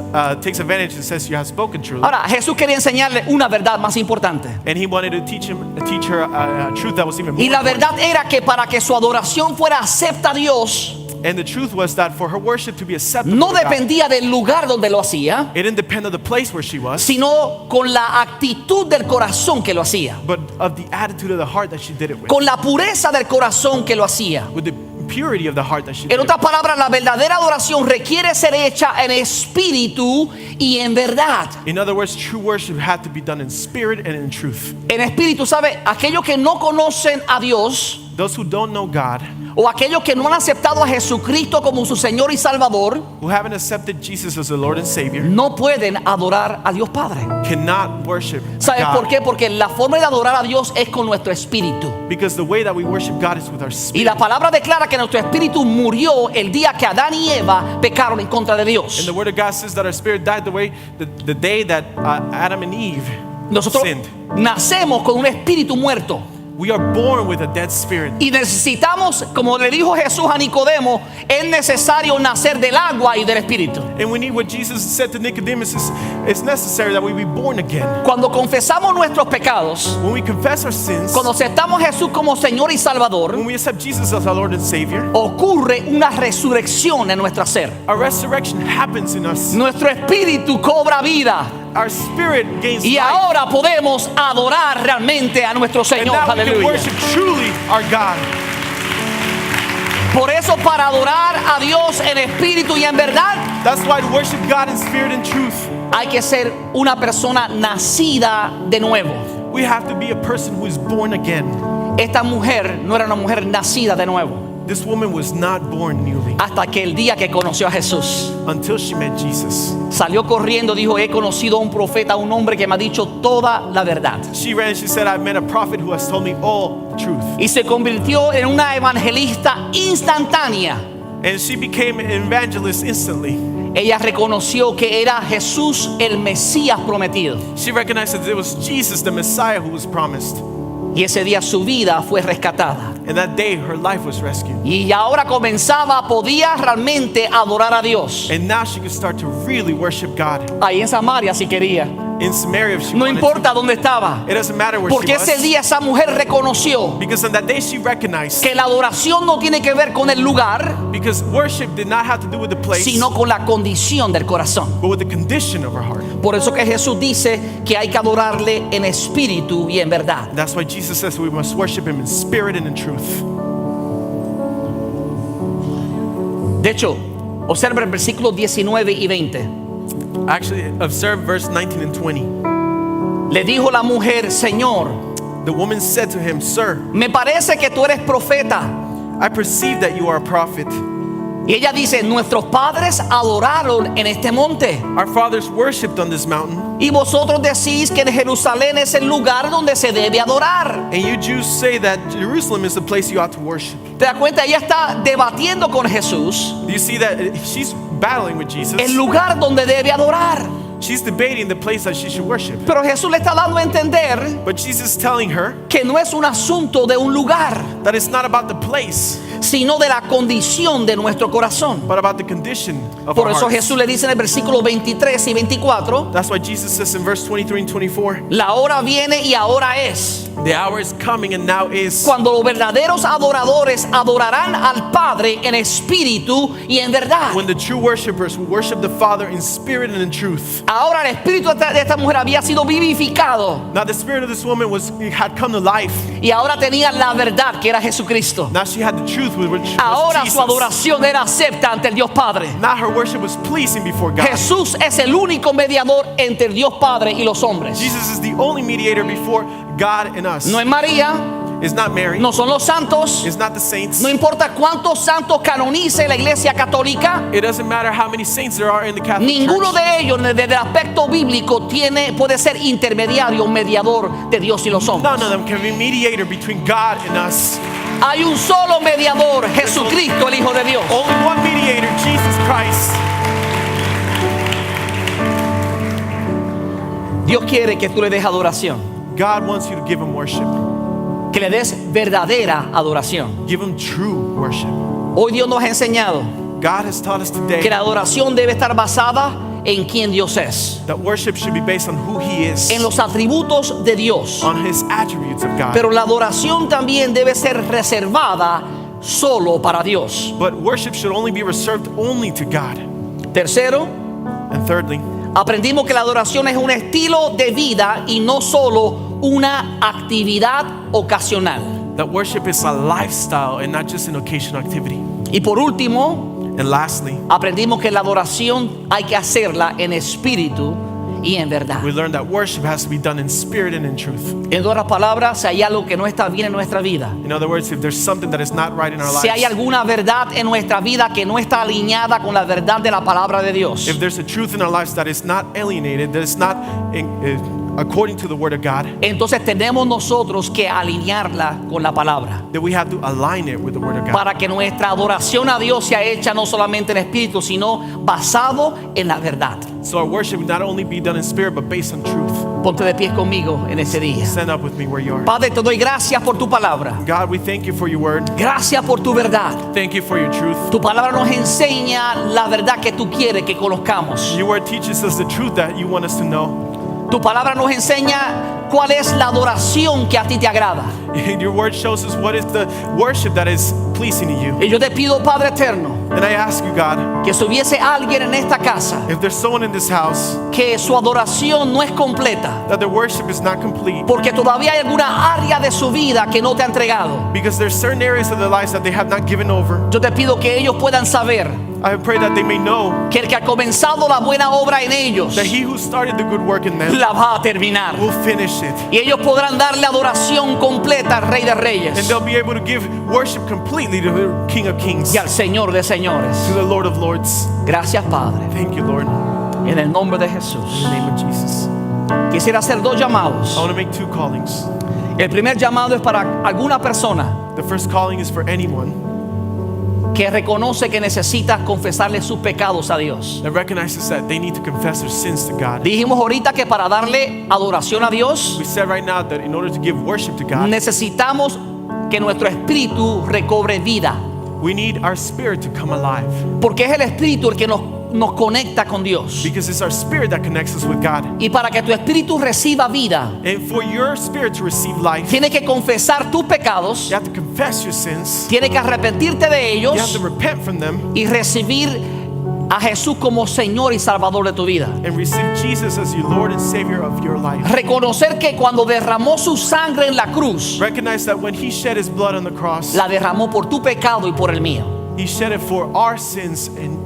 takes advantage and says, you have spoken truth. Ahora, Jesús quería enseñarle una verdad más importante. And he wanted to teach her a truth that was even more Y la important. verdad era que para que su adoración fuera acepta a Dios, And the truth was that for her worship to be acceptable no to God, dependía del lugar donde lo hacía, it didn't depend on the place where she was, sino con la actitud del corazón que lo hacía, but of the attitude of the heart that she did it with. con la pureza del corazón que lo hacía. With the purity of the heart that she did En it otras palabras, la verdadera adoración requiere ser hecha en espíritu y en verdad. with. In other words, true worship had to be done in spirit and in truth. En espíritu, ¿sabe? Aquellos que no conocen a Dios Those who don't know God, o aquellos que no han aceptado a Jesucristo como su Señor y Salvador, who haven't accepted Jesus as the Lord and Savior, no pueden adorar a Dios Padre. cannot worship ¿Sabes God. por qué? Porque la forma de adorar a Dios es con nuestro espíritu. Because the way that we worship God is with our Y spirit. la palabra declara que nuestro espíritu murió el día que Adán y Eva pecaron en contra de And Dios. the Word of God says that our spirit died the day that Adam and Eve Nosotros sinned. nacemos con un espíritu muerto. We are born with a dead spirit. Y necesitamos, como le dijo Jesús a Nicodemo, es necesario nacer del agua y del espíritu. And we need what Jesus said to Nicodemus is it's necessary that we be born again. Cuando confesamos nuestros pecados, When we confess our sins, cuando aceptamos a Jesús como Señor y Salvador, when we accept Jesus as our Lord and Savior, ocurre una resurrección en nuestro ser. a resurrection happens in us. Nuestro espíritu cobra vida. Our spirit gains Y life. ahora podemos adorar realmente a nuestro And Señor. now we can Aleluya. worship truly our God. Por eso, para adorar a Dios en espíritu y en verdad, That's why to worship God in spirit and truth, hay que ser una persona nacida de nuevo. we have to be a person who is born again. Esta mujer no era una mujer nacida de nuevo This woman was not born newly hasta que el día que conoció a Jesús. until she met Jesus. Salió corriendo, dijo, he conocido a un profeta, un hombre que me ha dicho toda la verdad. She ran and she said, I've met a prophet who has told me all the truth. Y se convirtió en una evangelista instantánea. And she became an evangelist instantly. Ella reconoció que era Jesús el Mesías prometido. She recognized that it was Jesus, the Messiah, who was promised. Y ese día su vida fue rescatada. And that day, her life was rescued. Y ahora podía realmente adorar a Dios. And now she could start to really worship God. Ahí en Samaria si quería. In Samaria, if she No wanted importa dónde estaba. to. It doesn't matter where Porque she ese was. día esa mujer reconoció Because on that day, she recognized que la adoración no tiene que ver con el lugar, because worship did not have to do with the place, sino con la condición del corazón. but with the condition of her heart. Por eso que Jesús dice que hay que adorarle en espíritu y en verdad. And that's why Jesus says we must worship Him in spirit and in truth. De hecho, observa el versículo 19 y 20. Actually, observe verse 19 and 20. Le dijo la mujer, Señor, The woman said to him, Sir, me parece que tú eres profeta. I perceive that you are a prophet. Y ella dice, nuestros padres adoraron en este monte. Our fathers worshipped on this mountain, Y vosotros decís que en Jerusalén es el lugar donde se debe adorar. and you Jews say that Jerusalem is the place you ought to worship. ¿Te das cuenta? Ella está debatiendo con Jesús Do you see that she's battling with Jesus? el lugar donde debe adorar. She's debating the place that she should worship. Pero Jesús le está dando a entender But Jesus is telling her que no es un asunto de un lugar, that it's not about the place, sino de la condición de nuestro corazón. but about the condition of Por our eso hearts. Jesús le dice en el versículo 23 y 24, That's why Jesus says in verse 23 and 24, la hora viene y ahora es, the hour is coming and now is, cuando los verdaderos adoradores adorarán al Padre en espíritu y en verdad. when the true worshipers will worship the Father in spirit and in truth. Ahora el espíritu de esta mujer había sido vivificado Now the spirit of this woman had come to life. y ahora tenía la verdad que era Jesucristo. Now she had the truth, which was Ahora Jesus. su adoración era acepta ante el Dios Padre. Now her worship was pleasing before God. Jesús es el único mediador entre el Dios Padre y los hombres. Jesus is the only mediator before God and us. No es María, It's not Mary. no son los santos, It's not the saints. no importa cuántos santos canonice la Iglesia Católica, It doesn't matter how many saints there are in the Catholic ninguno Church. de ellos desde el aspecto bíblico puede ser intermediario, mediador de Dios y los hombres. None of them can be mediator between God and us. Hay un solo mediador, Jesucristo, el Hijo de Dios. Only one mediator, Jesus Christ. Dios quiere que tú le des adoración, God wants you to give him worship. que le des verdadera adoración. Give him true worship. Hoy Dios nos ha enseñado God has taught us today que la adoración debe estar basada en quién Dios es, that worship should be based on who he is, en los atributos de Dios. on his attributes of God. Pero la adoración también debe ser reservada solo para Dios. But worship should only be reserved only to God. Tercero, And thirdly, aprendimos que la adoración es un estilo de vida y no solo una actividad ocasional. that worship is a lifestyle and not just an occasional activity. Y por último, And lastly, aprendimos que la adoración hay que hacerla en espíritu y en verdad. we learned that worship has to be done in spirit and in truth. En otras palabras, si hay algo que no está bien en nuestra vida, In other words, if there's something that is not right in our si hay lives, alguna verdad en nuestra vida que no está alineada con la verdad de la palabra de Dios, if there's a truth in our lives that is not alienated, that is not according to the word of God, entonces tenemos nosotros que alinearla con la palabra, then we have to align it with the word of God. para que nuestra adoración a Dios sea hecha no solamente en espíritu, sino basado en la verdad. So our worship would not only be done in spirit, but based on truth. Ponte de pies conmigo en este día. Stand up with me where you are. Padre, te doy gracias por tu palabra. God, we thank you for your word. Gracias por tu verdad. Thank you for your truth. Tu palabra nos enseña la verdad que tú quieres que conozcamos. Your word teaches us the truth that you want us to know. Tu palabra nos enseña cuál es la adoración que a ti te agrada. Your word shows us what is the worship that is pleasing to you. Y yo te pido, Padre eterno, And I ask you, God, que si hubiese alguien en esta casa if there's someone in this house que su adoración no es completa, that their worship is not complete, porque todavía hay alguna área de su vida que no te ha entregado, because there's certain areas of their lives that they have not given over, yo te pido que ellos puedan saber I pray that they may know que el que ha comenzado la buena obra en ellos that he who started the good work in them la va a terminar. will finish it. Y ellos podrán darle adoración completa al Rey de And Reyes they'll be able to give worship completely to the King of Kings, y al Señor de Señores. to the Lord of Lords. Gracias, Padre, Thank you, Lord. en el nombre de Jesús. In the name of Jesus. Quisiera hacer dos llamados. I want to make two callings. El primer llamado es para alguna persona The first calling is for anyone que reconoce que necesita confesarle sus pecados a Dios. that recognizes that they need to confess their sins to God. Dijimos ahorita que para darle adoración a Dios We said right now that in order to give worship to God, necesitamos que nuestro espíritu recobre vida, we need our spirit to come alive, porque es el espíritu el que nos conecta con Dios. because it's our spirit that connects us with God. Y para que tu espíritu reciba vida, And for your spirit to receive life, tienes que confesar tus pecados, you have to confess your sins, tienes que arrepentirte de you have ellos to repent from them, y recibir a Jesús como Señor y Salvador de tu vida. and receive Jesus as your Lord and Savior of your life. Reconocer que cuando derramó su sangre en la cruz, Recognize that when He shed His blood on the cross, la derramó por tu pecado y por el mío. He shed it for our sins and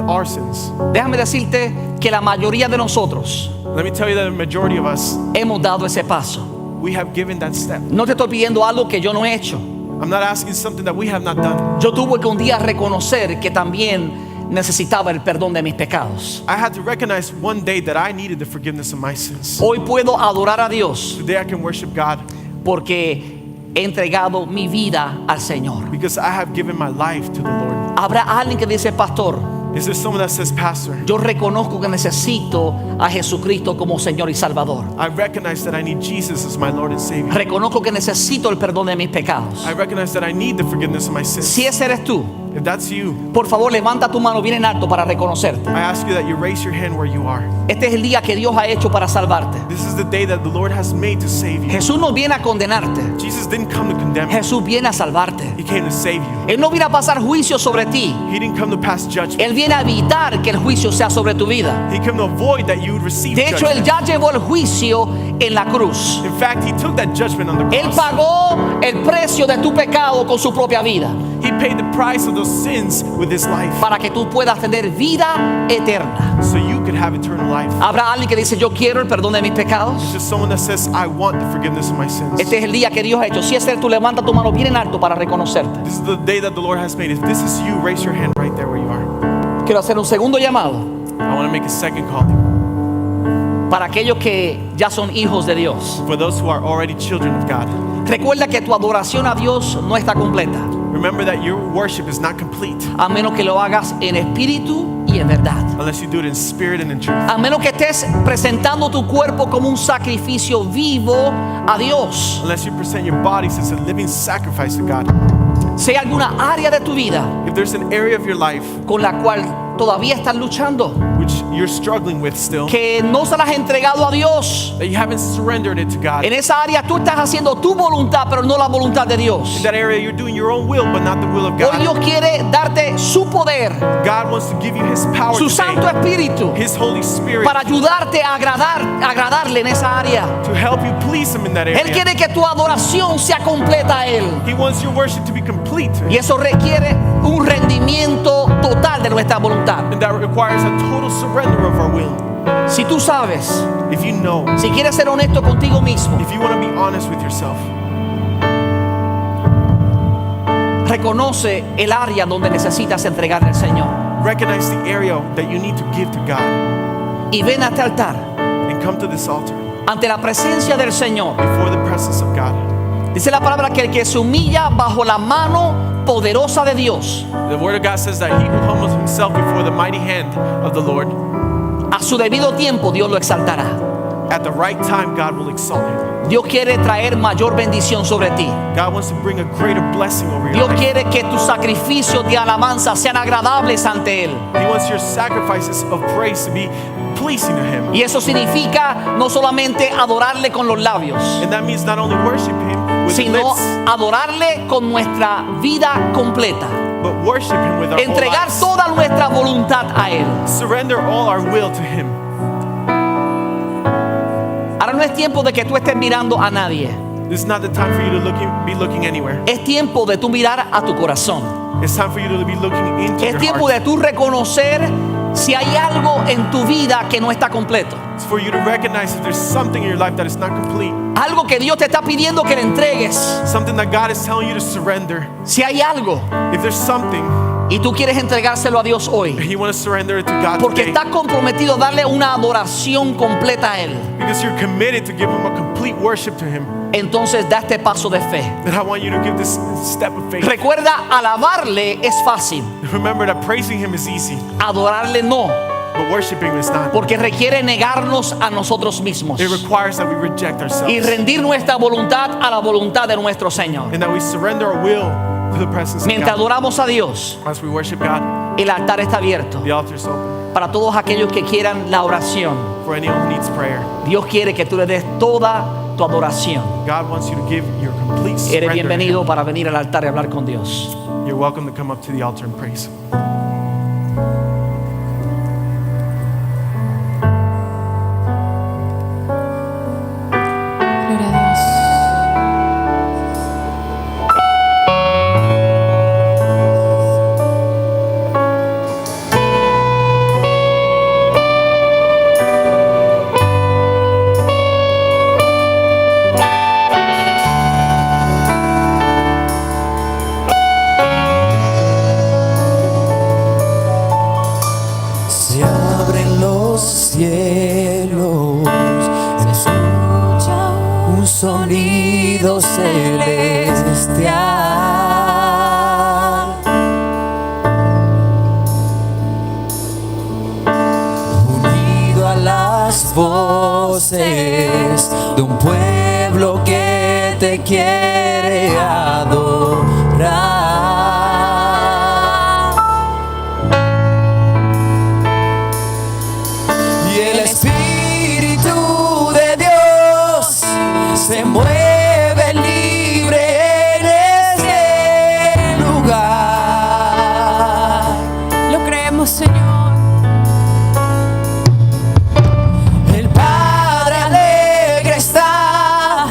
our sins. Déjame decirte que la mayoría de nosotros Let me tell you that the majority of us, hemos dado ese paso. we have given that step. No te estoy pidiendo algo que yo no he hecho. I'm not asking something that we have not done. Yo tuve que un día reconocer que también necesitaba el perdón de mis pecados. I had to recognize one day that I needed the forgiveness of my sins. Hoy puedo adorar a Dios Today I can worship God porque he entregado mi vida al Señor. because I have given my life to the Lord. Habrá alguien que dice, pastor, Is there someone that says, Pastor, yo reconozco que necesito a Jesucristo como Señor y Salvador. I recognize that I need Jesus as my Lord and Savior. Reconozco que necesito el perdón de mis pecados. I recognize that I need the forgiveness of my sins. Si ese eres tú, If that's you, por favor levanta tu mano bien en alto para reconocerte. I ask you that you raise your hand where you are. Este es el día que Dios ha hecho para salvarte. This is the day that the Lord has made to save you. Jesús no viene a condenarte. Jesus didn't come to condemn you. Jesús viene a salvarte. He came to save you. Él no viene a pasar juicio sobre ti. He didn't come to pass judgment. Él viene a evitar que el juicio sea sobre tu vida. He came to avoid that you would receive De hecho, Él judgment. ya llevó el juicio en la cruz. In fact, He took that judgment on the Él cross. pagó el precio de tu pecado con su propia vida He paid the price of those sins with His life para que tú puedas tener vida eterna. so you could have eternal life. Habrá alguien que dice, yo quiero el perdón de mis pecados. It's just someone that says, I want the forgiveness of my sins. Este es el día que Dios ha hecho. Si es él, tú levanta tu mano bien en alto para reconocerte. This is the day that the Lord has made. If this is you, raise your hand right there where you are. Quiero hacer un segundo llamado I want to make a second calling para aquellos que ya son hijos de Dios. for those who are already children of God. Recuerda que tu adoración a Dios no está completa, Remember that your worship is not complete a menos que lo hagas en espíritu y en verdad. unless you do it in spirit and in truth. A menos que estés presentando tu cuerpo como un sacrificio vivo a Dios. Unless you present your bodies as a living sacrifice to God. Si hay alguna área de tu vida If there's an area of your life con la cual todavía estás luchando, which you're struggling with still, que no se las has entregado a Dios, that you haven't surrendered it to God, en esa área tú estás haciendo tu voluntad, pero no la voluntad de Dios. in that area you're doing your own will but not the will of Hoy Dios God. quiere darte su poder, God wants to give you His power su Santo today, Espíritu, His Holy Spirit, para ayudarte a agradarle en esa área. to help you please Him in that Él area. quiere que tu adoración sea completa a Él. He wants your worship to be complete, Y eso requiere un rendimiento total de nuestra voluntad. and that requires a total surrender of our will. Si tú sabes, If you know, si quieres ser honesto contigo mismo, if you want to be honest with yourself, reconoce el área donde necesitas entregarle al Señor. recognize the area that you need to give to God Y ven a este altar, and come to this altar ante la presencia del Señor. before the presence of God. Dice la palabra que el que se humilla bajo la mano poderosa de Dios, The Word of God says that he who humbles himself before the mighty hand of the Lord, a su debido tiempo Dios lo exaltará. at the right time God will exalt him. Dios quiere traer mayor bendición sobre ti. God wants to bring a greater blessing over your Dios life. quiere que tus sacrificios de alabanza sean agradables ante Él. He wants your sacrifices of praise to be pleasing to Him. Y eso significa no solamente adorarle con los labios, And that means not only worship Him with the sino lips, adorarle con nuestra vida completa. but worship Him with our whole Entregar lives. toda nuestra voluntad a Él. Surrender all our will to Him. Ahora no es tiempo de que tú estés mirando a nadie. This is not the time for you to be looking anywhere. Es tiempo de tú mirar a tu corazón. It's time for you to be looking into Es your tiempo heart. de tú reconocer si hay algo en tu vida que no está completo. It's for you to recognize if there's something in your life that is not complete. Algo que Dios te está pidiendo que le entregues. Something that God is telling you to surrender. Si hay algo If there's something y tú quieres entregárselo a Dios hoy, and you want to surrender it to God porque today, estás comprometido a darle una adoración completa a Él, because you're committed to give Him a complete worship to Him, entonces da este paso de fe. then I want you to give this step of faith. Recuerda, alabarle es fácil, Remember that praising Him is easy, adorarle no, but worshiping Him is not. porque requiere negarnos a nosotros mismos It requires that we reject y ourselves rendir nuestra voluntad a la voluntad de nuestro Señor. and that we surrender our will to the presence of Mientras God. adoramos a Dios, As we worship God, el altar está abierto the altar is open para todos aquellos que quieran la oración. for anyone who needs prayer. Dios quiere que tú le des toda tu adoración. God wants you to give your complete Eres surrender. bienvenido para venir al altar y hablar con Dios. You're welcome to come up to the altar and praise. Gloria a Dios. Se abren los cielos, se escucha un sonido celestial. voces de un pueblo que te quiere adorar. Y el Espíritu de Dios se mueve libre en este lugar. Lo creemos, Señor. El Padre alegre está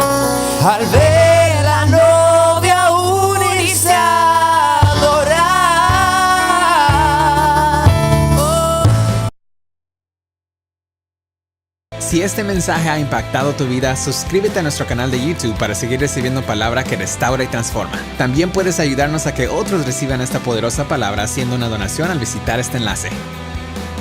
al ver la novia unirse a adorar. Oh. Si este mensaje ha impactado tu vida, suscríbete a nuestro canal de YouTube para seguir recibiendo palabra que restaura y transforma. También puedes ayudarnos a que otros reciban esta poderosa palabra haciendo una donación al visitar este enlace.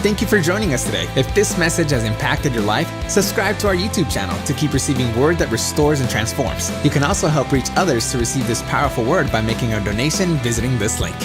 Thank you for joining us today. If this message has impacted your life, subscribe to our YouTube channel to keep receiving word that restores and transforms. You can also help reach others to receive this powerful word by making a donation visiting this link.